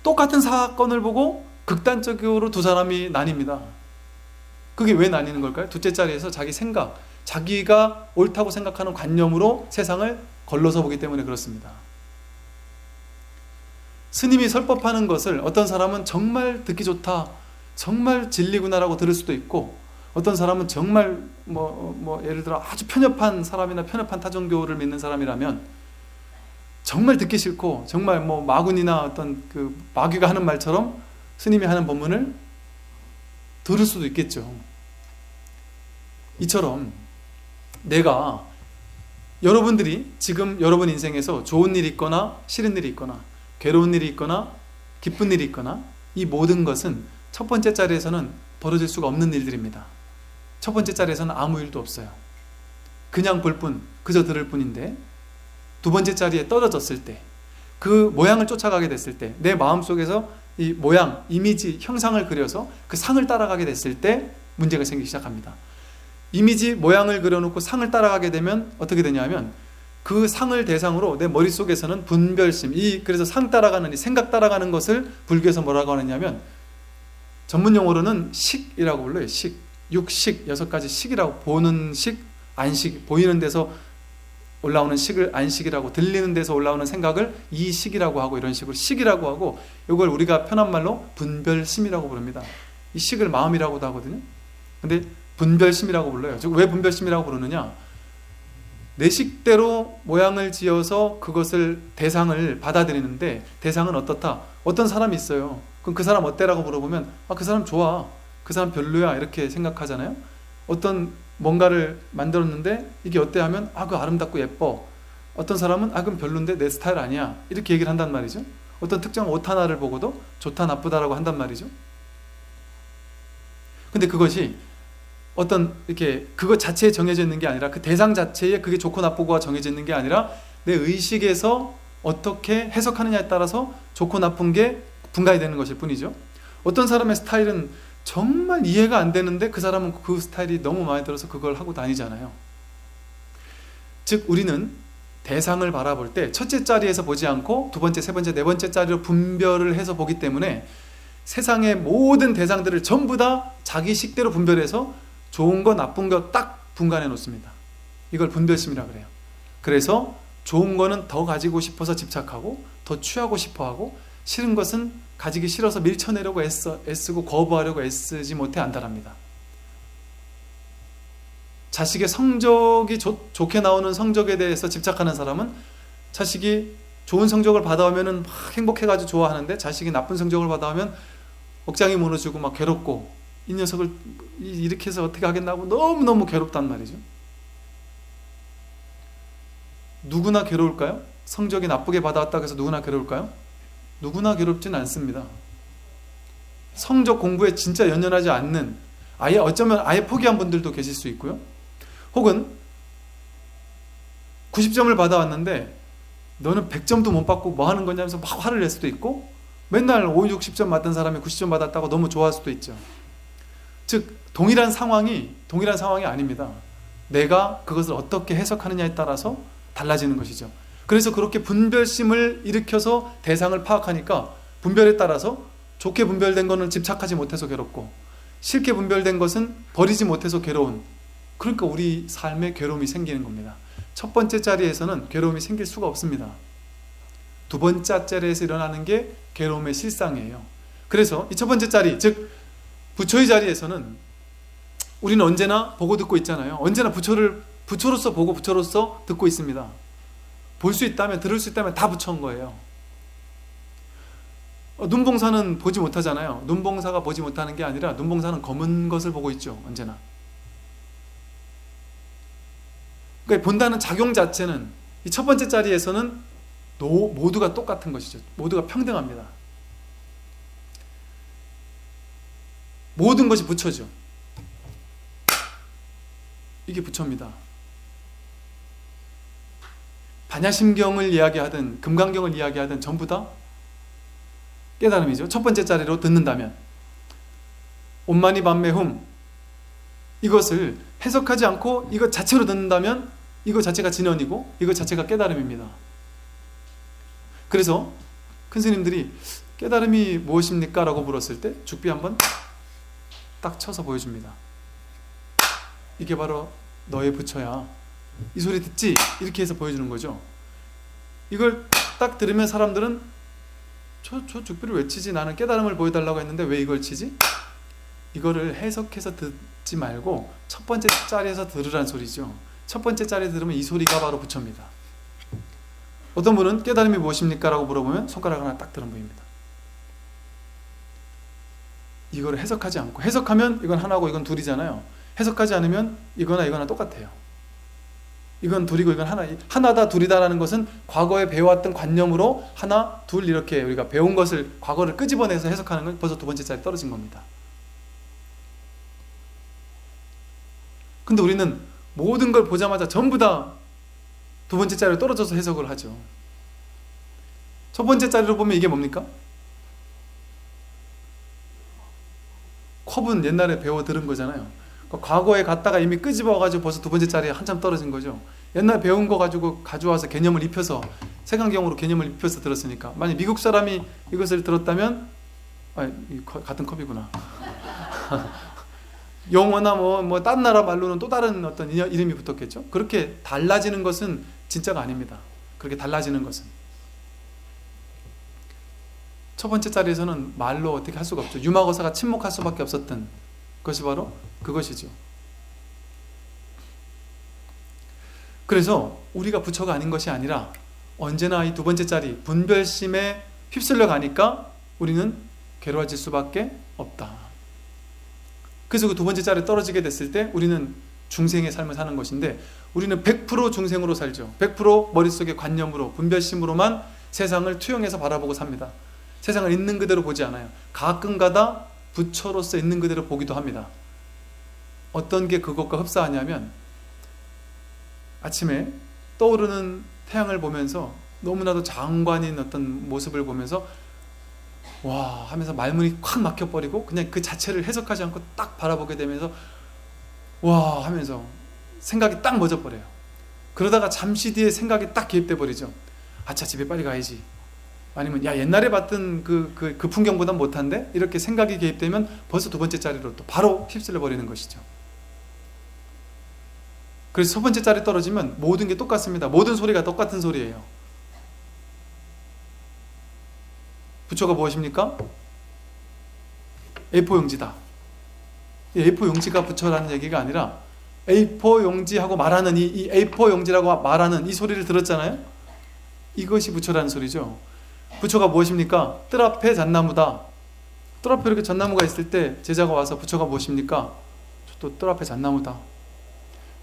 똑같은 사건을 보고 극단적으로 두 사람이 나뉩니다. 그게 왜 나뉘는 걸까요? 둘째 자리에서 자기 생각, 자기가 옳다고 생각하는 관념으로 세상을 걸러서 보기 때문에 그렇습니다. 스님이 설법하는 것을 어떤 사람은 정말 듣기 좋다, 정말 진리구나라고 들을 수도 있고 어떤 사람은 정말 예를 들어 아주 편협한 사람이나 편협한 타종교를 믿는 사람이라면 정말 듣기 싫고 정말 마군이나 어떤 그 마귀가 하는 말처럼 스님이 하는 법문을 들을 수도 있겠죠. 이처럼 내가 여러분들이 지금 여러분 인생에서 좋은 일이 있거나 싫은 일이 있거나 괴로운 일이 있거나 기쁜 일이 있거나 이 모든 것은 첫 번째 자리에서는 벌어질 수가 없는 일들입니다. 첫 번째 자리에서는 아무 일도 없어요. 그냥 볼 뿐, 그저 들을 뿐인데 두 번째 자리에 떨어졌을 때, 그 모양을 쫓아가게 됐을 때, 내 마음속에서 이 모양, 이미지, 형상을 그려서 그 상을 따라가게 됐을 때 문제가 생기기 시작합니다. 이미지, 모양을 그려놓고 상을 따라가게 되면 어떻게 되냐면 그 상을 대상으로 내 머릿속에서는 분별심, 그래서 상 따라가는, 이 생각 따라가는 것을 불교에서 뭐라고 하느냐면 전문 용어로는 식이라고 불러요. 육식, 6가지 식이라고. 보는 식, 안식, 보이는 데서 올라오는 식을 안식이라고, 들리는 데서 올라오는 생각을 이식이라고 하고, 이런 식으로 식이라고 하고, 이걸 우리가 편한 말로 분별심이라고 부릅니다. 이 식을 마음이라고도 하거든요. 근데 분별심이라고 불러요. 즉 왜 분별심이라고 부르느냐? 내 식대로 모양을 지어서 그것을, 대상을 받아들이는데 대상은 어떻다? 어떤 사람이 있어요. 그럼 그 사람 어때라고 물어보면 그 사람 좋아, 그 사람 별로야, 이렇게 생각하잖아요. 어떤 뭔가를 만들었는데 이게 어때 하면 그거 아름답고 예뻐. 어떤 사람은 그건 별론데 내 스타일 아니야, 이렇게 얘기를 한단 말이죠. 어떤 특정 옷 하나를 보고도 좋다 나쁘다라고 한단 말이죠. 근데 그것이 어떤 이렇게 그것 자체에 정해져 있는 게 아니라, 그 대상 자체에 그게 좋고 나쁘고가 정해져 있는 게 아니라 내 의식에서 어떻게 해석하느냐에 따라서 좋고 나쁜 게 분간이 되는 것일 뿐이죠. 어떤 사람의 스타일은 정말 이해가 안 되는데 그 사람은 그 스타일이 너무 마음에 들어서 그걸 하고 다니잖아요. 즉 우리는 대상을 바라볼 때 첫째 자리에서 보지 않고 두 번째, 세 번째, 네 번째 자리로 분별을 해서 보기 때문에 세상의 모든 대상들을 전부 다 자기 식대로 분별해서 좋은 거 나쁜 거 딱 분간해 놓습니다. 이걸 분별심이라고 그래요. 그래서 좋은 거는 더 가지고 싶어서 집착하고 더 취하고 싶어하고 싫은 것은 가지기 싫어서 밀쳐내려고 애쓰고 거부하려고 애쓰지 못해 안달합니다. 자식의 성적이 좋게 나오는 성적에 대해서 집착하는 사람은 자식이 좋은 성적을 받아오면 막 행복해가지고 좋아하는데 자식이 나쁜 성적을 받아오면 억장이 무너지고 막 괴롭고 이 녀석을 이렇게 해서 어떻게 하겠나고 너무너무 괴롭단 말이죠. 누구나 괴로울까요? 성적이 나쁘게 받아왔다고 해서 누구나 괴로울까요? 누구나 괴롭진 않습니다. 성적 공부에 진짜 연연하지 않는, 아예 어쩌면 아예 포기한 분들도 계실 수 있고요. 혹은 90점을 받아왔는데 너는 100점도 못 받고 뭐 하는 거냐면서 막 화를 낼 수도 있고, 맨날 5, 60점 맞던 사람이 90점 받았다고 너무 좋아할 수도 있죠. 즉 동일한 상황이 아닙니다. 내가 그것을 어떻게 해석하느냐에 따라서 달라지는 것이죠. 그래서 그렇게 분별심을 일으켜서 대상을 파악하니까 분별에 따라서 좋게 분별된 것은 집착하지 못해서 괴롭고 싫게 분별된 것은 버리지 못해서 괴로운, 그러니까 우리 삶에 괴로움이 생기는 겁니다. 첫 번째 자리에서는 괴로움이 생길 수가 없습니다. 두 번째 자리에서 일어나는 게 괴로움의 실상이에요. 그래서 이 첫 번째 자리, 즉 부처의 자리에서는 우리는 언제나 보고 듣고 있잖아요. 언제나 부처로서 보고 부처로서 듣고 있습니다. 볼 수 있다면, 들을 수 있다면 다 부처인 거예요. 눈봉사는 보지 못하잖아요. 눈봉사가 보지 못하는 게 아니라 눈봉사는 검은 것을 보고 있죠. 언제나. 그러니까 본다는 작용 자체는 이 첫 번째 자리에서는 모두가 똑같은 것이죠. 모두가 평등합니다. 모든 것이 부처죠. 이게 부처입니다. 반야심경을 이야기하든 금강경을 이야기하든 전부 다 깨달음이죠. 첫 번째 자리로 듣는다면 온마니 반매흠, 이것을 해석하지 않고 이것 자체로 듣는다면 이것 자체가 진언이고 이것 자체가 깨달음입니다. 그래서 큰 스님들이 깨달음이 무엇입니까? 라고 물었을 때 죽비 한번 딱 쳐서 보여줍니다. 이게 바로 너의 부처야. 이 소리 듣지? 이렇게 해서 보여주는 거죠. 이걸 딱 들으면 사람들은 저 죽비를 왜 치지? 나는 깨달음을 보여달라고 했는데 왜 이걸 치지? 이거를 해석해서 듣지 말고 첫 번째 자리에서 들으란 소리죠. 첫 번째 자리에 들으면 이 소리가 바로 부처입니다. 어떤 분은 깨달음이 무엇입니까? 라고 물어보면 손가락 하나 딱 들은 분입니다. 이거를 해석하지 않고, 해석하면 이건 하나고 이건 둘이잖아요. 해석하지 않으면 이거나 똑같아요. 이건 둘이고 이건 하나다 둘이다라는 것은 과거에 배워왔던 관념으로 하나, 둘 이렇게 우리가 배운 것을 과거를 끄집어내서 해석하는 건 벌써 두 번째 자리에 떨어진 겁니다. 근데 우리는 모든 걸 보자마자 전부 다 두 번째 자리로 떨어져서 해석을 하죠. 첫 번째 자리로 보면 이게 뭡니까? 컵은 옛날에 배워 들은 거잖아요. 과거에 갔다가 이미 끄집어가지고 벌써 두 번째 자리에 한참 떨어진 거죠. 옛날 배운 거 가지고 가져와서 개념을 입혀서, 색안경으로 개념을 입혀서 들었으니까. 만약 미국 사람이 이것을 들었다면 같은 컵이구나. 영어나 뭐 딴 나라 말로는 또 다른 어떤 이름이 붙었겠죠. 그렇게 달라지는 것은 진짜가 아닙니다. 그렇게 달라지는 것은 첫 번째 자리에서는 말로 어떻게 할 수가 없죠. 유마거사가 침묵할 수밖에 없었던 것이 바로 그것이죠. 그래서 우리가 부처가 아닌 것이 아니라 언제나 이 두 번째 자리 분별심에 휩쓸려 가니까 우리는 괴로워질 수밖에 없다. 그래서 그 두 번째 자리에 떨어지게 됐을 때 우리는 중생의 삶을 사는 것인데, 우리는 100% 중생으로 살죠. 100% 머릿속의 관념으로, 분별심으로만 세상을 투영해서 바라보고 삽니다. 세상을 있는 그대로 보지 않아요. 가끔가다 부처로서 있는 그대로 보기도 합니다. 어떤 게 그것과 흡사하냐면, 아침에 떠오르는 태양을 보면서 너무나도 장관인 어떤 모습을 보면서 와 하면서 말문이 콱 막혀버리고 그냥 그 자체를 해석하지 않고 딱 바라보게 되면서 와 하면서 생각이 딱 멎어버려요. 그러다가 잠시 뒤에 생각이 딱 개입돼 버리죠. 아차 집에 빨리 가야지. 아니면 야 옛날에 봤던 그 풍경보단 못한데? 이렇게 생각이 개입되면 벌써 두 번째 자리로 또 바로 휩쓸려 버리는 것이죠. 그래서 첫 번째 자리 떨어지면 모든 게 똑같습니다. 모든 소리가 똑같은 소리예요. 부처가 무엇입니까? A4 용지다. A4 용지가 부처라는 얘기가 아니라 A4 용지하고 말하는 이 A4 용지라고 말하는 이 소리를 들었잖아요. 이것이 부처라는 소리죠. 부처가 무엇입니까? 뜰 앞에 잣나무다. 뜰 앞에 이렇게 잣나무가 있을 때 제자가 와서 부처가 무엇입니까? 또 뜰 앞에 잣나무다.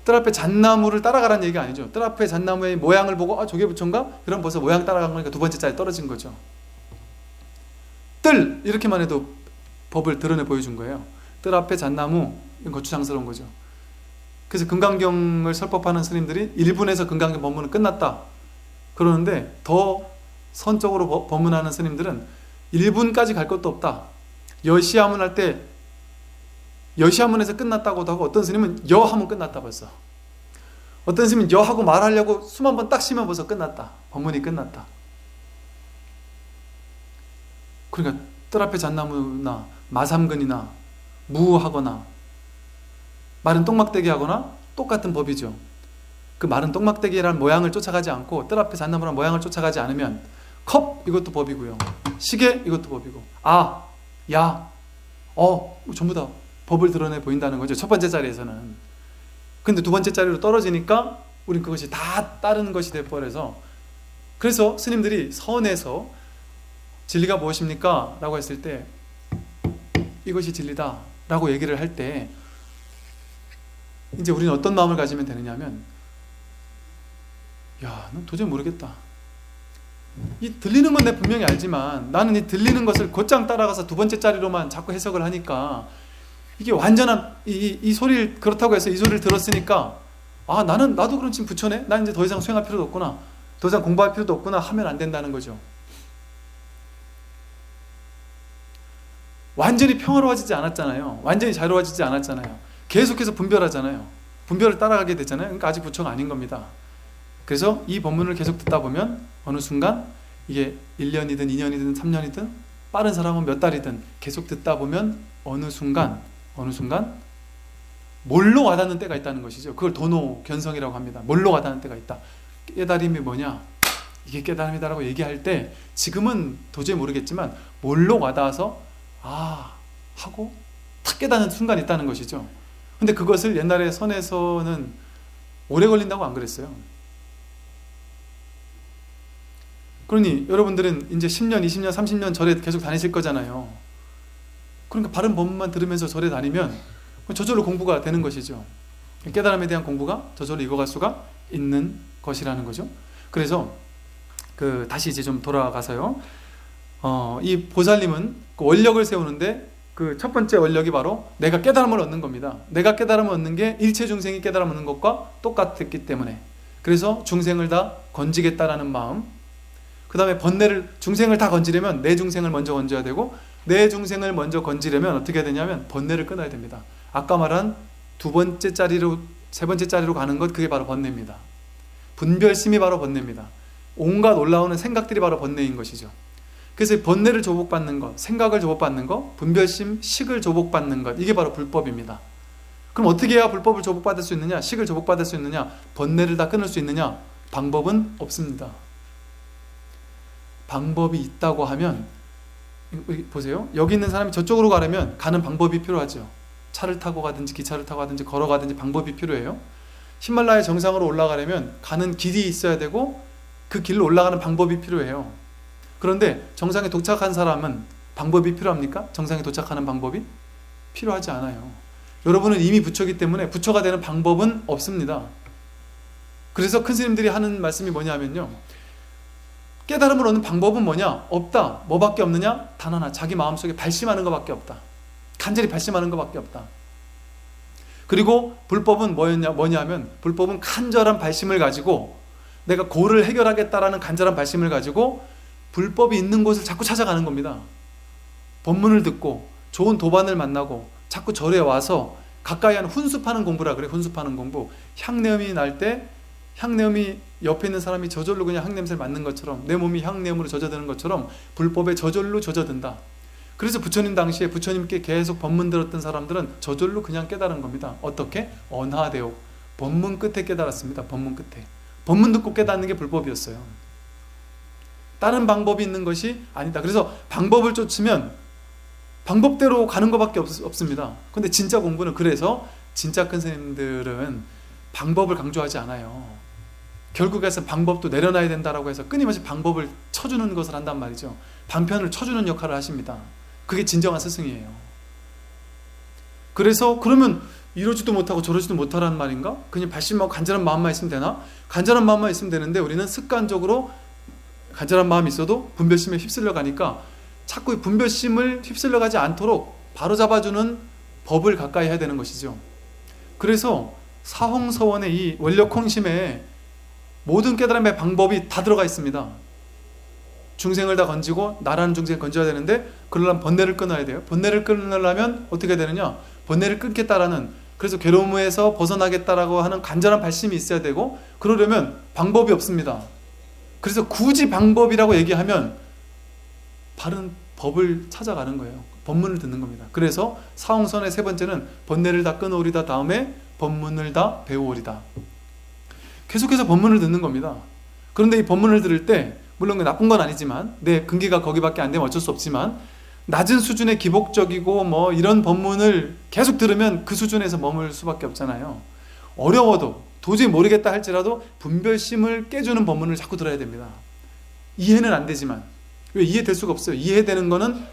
뜰 앞에 잣나무를 따라가라는 얘기가 아니죠. 뜰 앞에 잣나무의 모양을 보고 아 저게 부처인가? 그럼 벌써 모양 따라간 거니까 두 번째 자리에 떨어진 거죠. 뜰 이렇게만 해도 법을 드러내 보여준 거예요. 뜰 앞에 잣나무 이건 거추장스러운 거죠. 그래서 금강경을 설법하는 스님들이 1분에서 금강경 법문은 끝났다 그러는데 더 선적으로 법문하는 스님들은 1분까지 갈 것도 없다. 여시하문 할 때 여시하문에서 끝났다고도 하고 어떤 스님은 여하면 끝났다 벌써. 어떤 스님은 여하고 말하려고 숨 한 번 딱 쉬면 벌써 끝났다. 법문이 끝났다. 그러니까 뜰 앞에 잣나무나 마삼근이나 무하거나 마른 똥막대기 하거나 똑같은 법이죠. 그 마른 똥막대기라는 모양을 쫓아가지 않고 뜰 앞에 잣나무라는 모양을 쫓아가지 않으면 컵 이것도 법이고요. 시계 이것도 법이고 아, 야, 전부 다 법을 드러내 보인다는 거죠. 첫 번째 자리에서는. 근데 두 번째 자리로 떨어지니까 우린 그것이 다 다른 것이 돼버려서 그래서 스님들이 선에서 진리가 무엇입니까? 라고 했을 때 이것이 진리다 라고 얘기를 할 때 이제 우리는 어떤 마음을 가지면 되느냐 하면 야, 난 도저히 모르겠다. 이 들리는 건 내 분명히 알지만 나는 이 들리는 것을 곧장 따라가서 두 번째 자리로만 자꾸 해석을 하니까 이게 완전한 이 소리를 그렇다고 해서 이 소리를 들었으니까 아 나도 그럼 지금 부처네? 난 이제 더 이상 수행할 필요도 없구나. 더 이상 공부할 필요도 없구나 하면 안 된다는 거죠. 완전히 평화로워지지 않았잖아요. 완전히 자유로워지지 않았잖아요. 계속해서 분별하잖아요. 분별을 따라가게 되잖아요. 그러니까 아직 부처가 아닌 겁니다. 그래서 이 법문을 계속 듣다 보면 어느 순간 이게 1년이든 2년이든 3년이든 빠른 사람은 몇 달이든 계속 듣다 보면 어느 순간 몰로 와닿는 때가 있다는 것이죠. 그걸 도노 견성이라고 합니다. 몰로 와닿는 때가 있다. 깨달음이 뭐냐? 이게 깨달음이다라고 얘기할 때 지금은 도저히 모르겠지만 몰로 와닿아서 하고 탁 깨닫는 순간이 있다는 것이죠. 근데 그것을 옛날에 선에서는 오래 걸린다고 안 그랬어요. 그러니 여러분들은 이제 10년, 20년, 30년 절에 계속 다니실 거잖아요. 그러니까 바른 법문만 들으면서 절에 다니면 저절로 공부가 되는 것이죠. 깨달음에 대한 공부가 저절로 익어갈 수가 있는 것이라는 거죠. 그래서 다시 이제 좀 돌아가서요. 이 보살님은 그 원력을 세우는데 그 첫 번째 원력이 바로 내가 깨달음을 얻는 겁니다. 내가 깨달음을 얻는 게 일체 중생이 깨달음을 얻는 것과 똑같았기 때문에 그래서 중생을 다 건지겠다라는 마음 그 다음에 중생을 다 건지려면 내 중생을 먼저 건져야 되고 내 중생을 먼저 건지려면 어떻게 해야 되냐면 번뇌를 끊어야 됩니다. 아까 말한 두 번째 자리로 세 번째 자리로 가는 것 그게 바로 번뇌입니다. 분별심이 바로 번뇌입니다. 온갖 올라오는 생각들이 바로 번뇌인 것이죠. 그래서 번뇌를 조복받는 것, 생각을 조복받는 것, 분별심, 식을 조복받는 것 이게 바로 불법입니다. 그럼 어떻게 해야 불법을 조복받을 수 있느냐? 식을 조복받을 수 있느냐? 번뇌를 다 끊을 수 있느냐? 방법은 없습니다. 방법이 있다고 하면 보세요. 여기 있는 사람이 저쪽으로 가려면 가는 방법이 필요하죠. 차를 타고 가든지 기차를 타고 가든지 걸어가든지 방법이 필요해요. 히말라야 정상으로 올라가려면 가는 길이 있어야 되고 그 길로 올라가는 방법이 필요해요. 그런데 정상에 도착한 사람은 방법이 필요합니까? 정상에 도착하는 방법이 필요하지 않아요. 여러분은 이미 부처이기 때문에 부처가 되는 방법은 없습니다. 그래서 큰 스님들이 하는 말씀이 뭐냐면요. 깨달음을 얻는 방법은 뭐냐? 없다. 뭐밖에 없느냐? 단 하나. 자기 마음속에 발심하는 것밖에 없다. 간절히 발심하는 것밖에 없다. 그리고 불법은 뭐냐 하면 불법은 간절한 발심을 가지고 내가 고를 해결하겠다라는 간절한 발심을 가지고 불법이 있는 곳을 자꾸 찾아가는 겁니다. 법문을 듣고 좋은 도반을 만나고 자꾸 절에 와서 가까이 하는 훈수파는 공부라 그래. 훈수파는 공부. 향내음이 날 때 향내음이 옆에 있는 사람이 저절로 그냥 향냄새를 맡는 것처럼 내 몸이 향내음으로 젖어드는 것처럼 불법에 저절로 젖어든다. 그래서 부처님 당시에 부처님께 계속 법문 들었던 사람들은 저절로 그냥 깨달은 겁니다. 어떻게? 언하대오. 법문 끝에 깨달았습니다. 법문 끝에. 법문 듣고 깨닫는 게 불법이었어요. 다른 방법이 있는 것이 아니다. 그래서 방법을 쫓으면 방법대로 가는 것밖에 없습니다. 근데 진짜 공부는, 그래서 진짜 큰 스님들은 방법을 강조하지 않아요. 결국에서 방법도 내려놔야 된다라고 해서 끊임없이 방법을 쳐주는 것을 한단 말이죠. 방편을 쳐주는 역할을 하십니다. 그게 진정한 스승이에요. 그래서 그러면 이러지도 못하고 저러지도 못하라는 말인가? 그냥 발심하고 간절한 마음만 있으면 되나? 간절한 마음만 있으면 되는데 우리는 습관적으로 간절한 마음이 있어도 분별심에 휩쓸려 가니까 자꾸 분별심을 휩쓸려 가지 않도록 바로잡아주는 법을 가까이 해야 되는 것이죠. 그래서 사홍서원의 이 원력홍심에 모든 깨달음의 방법이 다 들어가 있습니다. 중생을 다 건지고 나라는 중생을 건져야 되는데 그러려면 번뇌를 끊어야 돼요. 번뇌를 끊으려면 어떻게 되느냐? 번뇌를 끊겠다라는, 그래서 괴로움에서 벗어나겠다라고 하는 간절한 발심이 있어야 되고, 그러려면 방법이 없습니다. 그래서 굳이 방법이라고 얘기하면 바른 법을 찾아가는 거예요. 법문을 듣는 겁니다. 그래서 사홍선의 세 번째는 번뇌를 다 끊어오리다 다음에 법문을 다 배우오리다. 계속해서 법문을 듣는 겁니다. 그런데 이 법문을 들을 때 물론 나쁜 건 아니지만 내 근기가 거기밖에 안 되면 어쩔 수 없지만 낮은 수준의 기복적이고 뭐 이런 법문을 계속 들으면 그 수준에서 머물 수밖에 없잖아요. 어려워도 도저히 모르겠다 할지라도 분별심을 깨주는 법문을 자꾸 들어야 됩니다. 이해는 안 되지만, 왜 이해될 수가 없어요. 이해되는 거는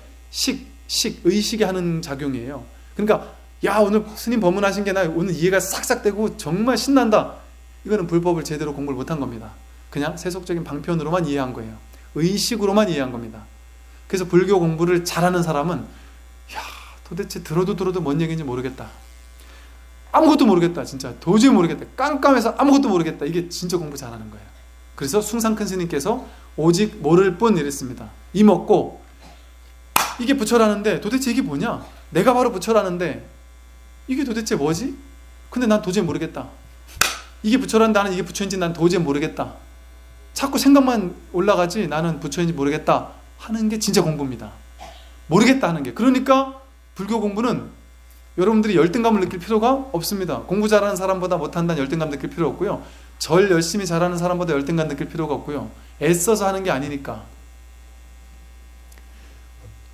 의식이 하는 작용이에요. 그러니까 야 오늘 스님 법문하신 게 나 오늘 이해가 싹싹 되고 정말 신난다. 이거는 불법을 제대로 공부를 못한 겁니다. 그냥 세속적인 방편으로만 이해한 거예요. 의식으로만 이해한 겁니다. 그래서 불교 공부를 잘하는 사람은 야 도대체 들어도 뭔 얘기인지 모르겠다. 아무것도 모르겠다. 진짜 도저히 모르겠다. 깜깜해서 아무것도 모르겠다. 이게 진짜 공부 잘하는 거예요. 그래서 숭상큰 스님께서 오직 모를 뿐 이랬습니다. 이 먹고 이게 부처라는데 도대체 이게 뭐냐? 내가 바로 부처라는데 이게 도대체 뭐지? 근데 난 도저히 모르겠다. 이게 부처란데 나는 이게 부처인지 난 도저히 모르겠다. 자꾸 생각만 올라가지 나는 부처인지 모르겠다 하는 게 진짜 공부입니다. 모르겠다 하는 게. 그러니까 불교 공부는 여러분들이 열등감을 느낄 필요가 없습니다. 공부 잘하는 사람보다 못한다는 열등감 느낄 필요 없고요. 절 열심히 잘하는 사람보다 열등감 느낄 필요가 없고요. 애써서 하는 게 아니니까.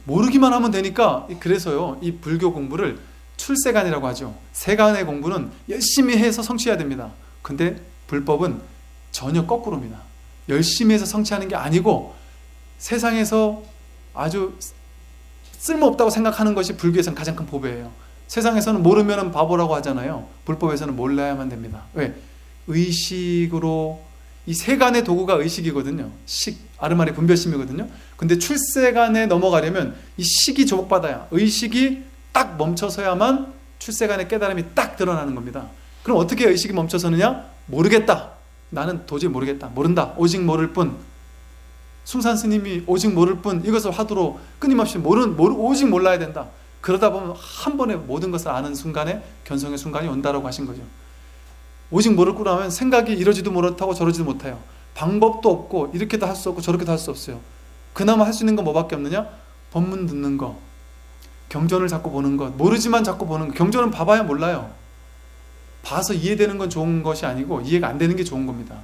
모르기만 하면 되니까. 그래서요, 이 불교 공부를 출세간이라고 하죠. 세간의 공부는 열심히 해서 성취해야 됩니다. 근데 불법은 전혀 거꾸로입니다. 열심히 해서 성취하는 게 아니고 세상에서 아주 쓸모없다고 생각하는 것이 불교에서는 가장 큰 보배예요. 세상에서는 모르면 바보라고 하잖아요. 불법에서는 몰라야만 됩니다. 왜? 의식으로, 이 세간의 도구가 의식이거든요. 아르마리 분별심이거든요. 근데 출세간에 넘어가려면 이 식이 조복받아야, 의식이 딱 멈춰서야만 출세간의 깨달음이 딱 드러나는 겁니다. 그럼 어떻게 의식이 멈춰서느냐? 모르겠다. 나는 도저히 모르겠다. 모른다. 오직 모를 뿐. 숭산 스님이 오직 모를 뿐 이것을 화두로 끊임없이 오직 몰라야 된다. 그러다 보면 한 번에 모든 것을 아는 순간에 견성의 순간이 온다라고 하신 거죠. 오직 모를 뿐 하면 생각이 이러지도 못하고 저러지도 못해요. 방법도 없고 이렇게도 할 수 없고 저렇게도 할 수 없어요. 그나마 할 수 있는 건 뭐밖에 없느냐? 법문 듣는 거, 경전을 자꾸 보는 것, 모르지만 자꾸 보는 것. 경전은 봐봐야 몰라요. 봐서 이해되는 건 좋은 것이 아니고 이해가 안 되는 게 좋은 겁니다.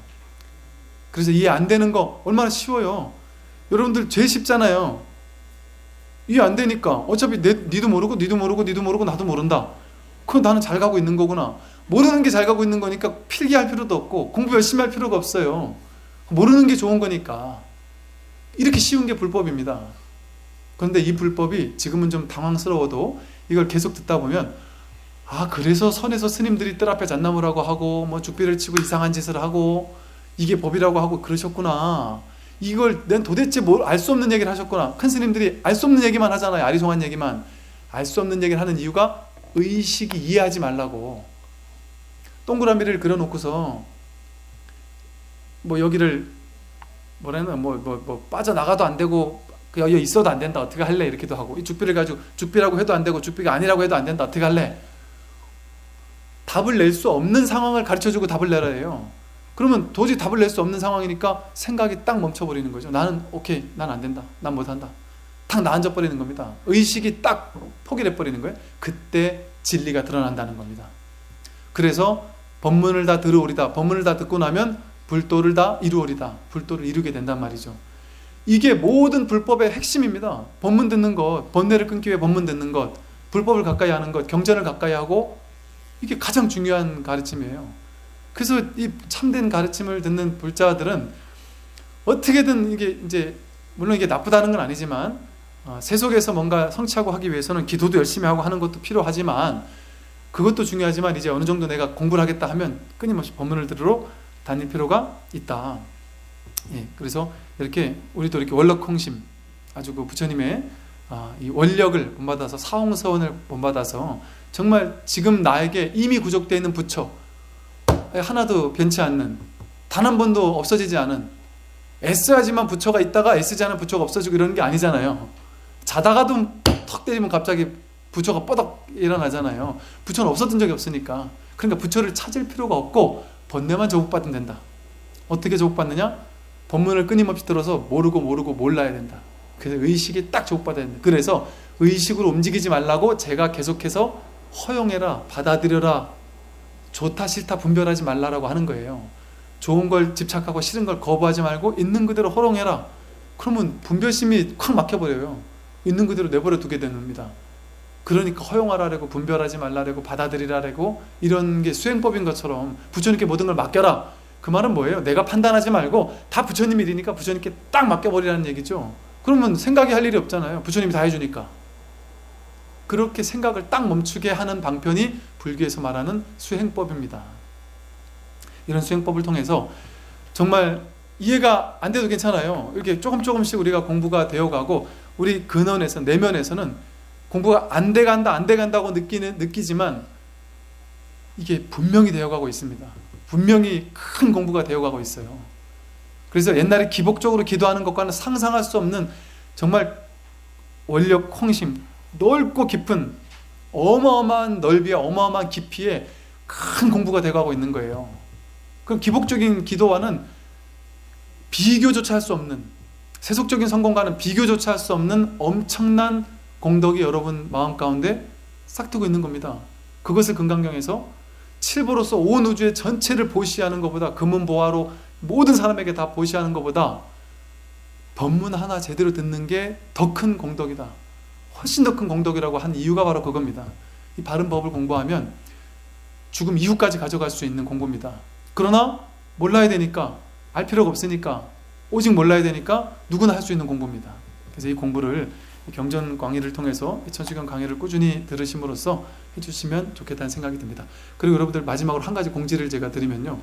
그래서 이해 안 되는 거 얼마나 쉬워요. 여러분들 제일 쉽잖아요. 이해 안 되니까 어차피 니도 모르고 나도 모른다. 그럼 나는 잘 가고 있는 거구나. 모르는 게 잘 가고 있는 거니까 필기할 필요도 없고 공부 열심히 할 필요가 없어요. 모르는 게 좋은 거니까. 이렇게 쉬운 게 불법입니다. 그런데 이 불법이 지금은 좀 당황스러워도 이걸 계속 듣다 보면 그래서 선에서 스님들이 뜰 앞에 잣나무라고 하고 뭐 죽비를 치고 이상한 짓을 하고 이게 법이라고 하고 그러셨구나. 이걸 난 도대체 알 수 없는 얘기를 하셨구나. 큰 스님들이 알 수 없는 얘기만 하잖아요. 아리송한 얘기만. 알 수 없는 얘기를 하는 이유가 의식이 이해하지 말라고. 동그라미를 그려놓고서 뭐 여기를 뭐라나 빠져나가도 안 되고 여기 있어도 안 된다. 어떻게 할래? 이렇게도 하고, 이 죽비를 가지고 죽비라고 해도 안 되고 죽비가 아니라고 해도 안 된다. 어떻게 할래? 답을 낼 수 없는 상황을 가르쳐주고 답을 내라 해요. 그러면 도저히 답을 낼 수 없는 상황이니까 생각이 딱 멈춰버리는 거죠. 나는 오케이, 난 안 된다. 난 못한다. 탁 나앉아버리는 겁니다. 의식이 딱 포기를 해버리는 거예요. 그때 진리가 드러난다는 겁니다. 그래서 법문을 다 들으오리다. 법문을 다 듣고 나면 불도를 다 이루오리다. 불도를 이루게 된단 말이죠. 이게 모든 불법의 핵심입니다. 법문 듣는 것, 번뇌를 끊기 위해 법문 듣는 것, 불법을 가까이 하는 것, 경전을 가까이 하고, 이게 가장 중요한 가르침이에요. 그래서 이 참된 가르침을 듣는 불자들은 어떻게든 이게 이제 물론 이게 나쁘다는 건 아니지만 세속에서 뭔가 성취하고 하기 위해서는 기도도 열심히 하고 하는 것도 필요하지만, 그것도 중요하지만 이제 어느 정도 내가 공부를 하겠다 하면 끊임없이 법문을 들으러 다닐 필요가 있다. 예, 그래서 이렇게 우리도 이렇게 원력홍심, 아주 그 부처님의 이 원력을 본받아서, 사홍서원을 본받아서 정말 지금 나에게 이미 구족되어 있는 부처, 하나도 변치 않는, 단 한 번도 없어지지 않은, 애써야지만 부처가 있다가 애쓰지 않은 부처가 없어지고 이러는 게 아니잖아요. 자다가도 턱 때리면 갑자기 부처가 뻐덕 일어나잖아요. 부처는 없었던 적이 없으니까. 그러니까 부처를 찾을 필요가 없고 번뇌만 조국받으면 된다. 어떻게 조국받느냐? 법문을 끊임없이 들어서 모르고 몰라야 된다. 그래서 의식이 딱 조국받아야 된다. 그래서 의식으로 움직이지 말라고 제가 계속해서 허용해라, 받아들여라, 좋다 싫다 분별하지 말라라고 하는 거예요. 좋은 걸 집착하고 싫은 걸 거부하지 말고 있는 그대로 허용해라. 그러면 분별심이 콱 막혀버려요. 있는 그대로 내버려 두게 됩니다. 그러니까 허용하라고, 분별하지 말라고, 받아들이라고, 이런 게 수행법인 것처럼 부처님께 모든 걸 맡겨라. 그 말은 뭐예요? 내가 판단하지 말고 다 부처님 일이니까 부처님께 딱 맡겨버리라는 얘기죠. 그러면 생각이 할 일이 없잖아요. 부처님이 다 해주니까. 그렇게 생각을 딱 멈추게 하는 방편이 불교에서 말하는 수행법입니다. 이런 수행법을 통해서 정말 이해가 안 돼도 괜찮아요. 이렇게 조금씩 우리가 공부가 되어가고, 우리 근원에서, 내면에서는 공부가 안 돼간다고 느끼지만 이게 분명히 되어가고 있습니다. 분명히 큰 공부가 되어가고 있어요. 그래서 옛날에 기복적으로 기도하는 것과는 상상할 수 없는 정말 원력 홍심, 넓고 깊은 어마어마한 넓이와 어마어마한 깊이에 큰 공부가 되어가고 있는 거예요. 그럼 기복적인 기도와는 비교조차 할 수 없는, 세속적인 성공과는 비교조차 할 수 없는 엄청난 공덕이 여러분 마음 가운데 싹 트고 있는 겁니다. 그것을 금강경에서 칠보로서 온 우주의 전체를 보시하는 것보다, 금은보화로 모든 사람에게 다 보시하는 것보다 법문 하나 제대로 듣는 게 더 큰 공덕이다, 훨씬 더 큰 공덕이라고 한 이유가 바로 그겁니다. 이 바른 법을 공부하면 죽음 이후까지 가져갈 수 있는 공부입니다. 그러나 몰라야 되니까, 알 필요가 없으니까, 오직 몰라야 되니까 누구나 할 수 있는 공부입니다. 그래서 이 공부를 경전 강의를 통해서 천수경 강의를 꾸준히 들으심으로써 해주시면 좋겠다는 생각이 듭니다. 그리고 여러분들 마지막으로 한 가지 공지를 제가 드리면요,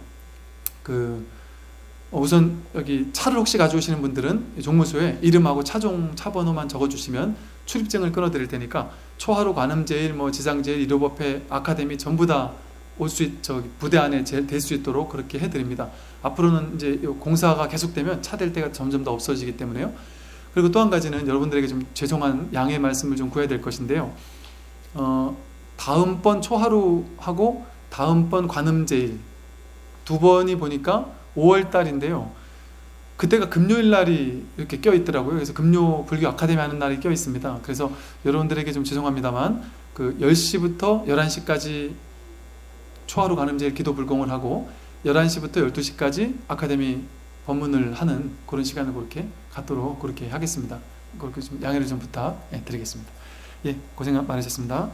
우선 여기 차를 혹시 가져오시는 분들은 종무소에 이름하고 차종, 차번호만 적어주시면 출입증을 끊어드릴 테니까 초하루 관음제일, 지상제일, 일요법회, 아카데미 전부 다 부대 안에 될 수 있도록 그렇게 해드립니다. 앞으로는 이제 공사가 계속되면 차 될 때가 점점 더 없어지기 때문에요. 그리고 또 한 가지는 여러분들에게 좀 죄송한 양해 말씀을 좀 구해야 될 것인데요. 다음번 초하루하고 다음번 관음제일 두 번이 보니까 5월 달인데요. 그때가 금요일 날이 이렇게 껴 있더라고요. 그래서 금요 불교 아카데미 하는 날이 껴 있습니다. 그래서 여러분들에게 좀 죄송합니다만 10시부터 11시까지 초하루 관음제일 기도 불공을 하고 11시부터 12시까지 아카데미 법문을 하는 그런 시간을 그렇게 갖도록 그렇게 하겠습니다. 그렇게 좀 양해를 좀 부탁드리겠습니다. 예, 고생 많으셨습니다.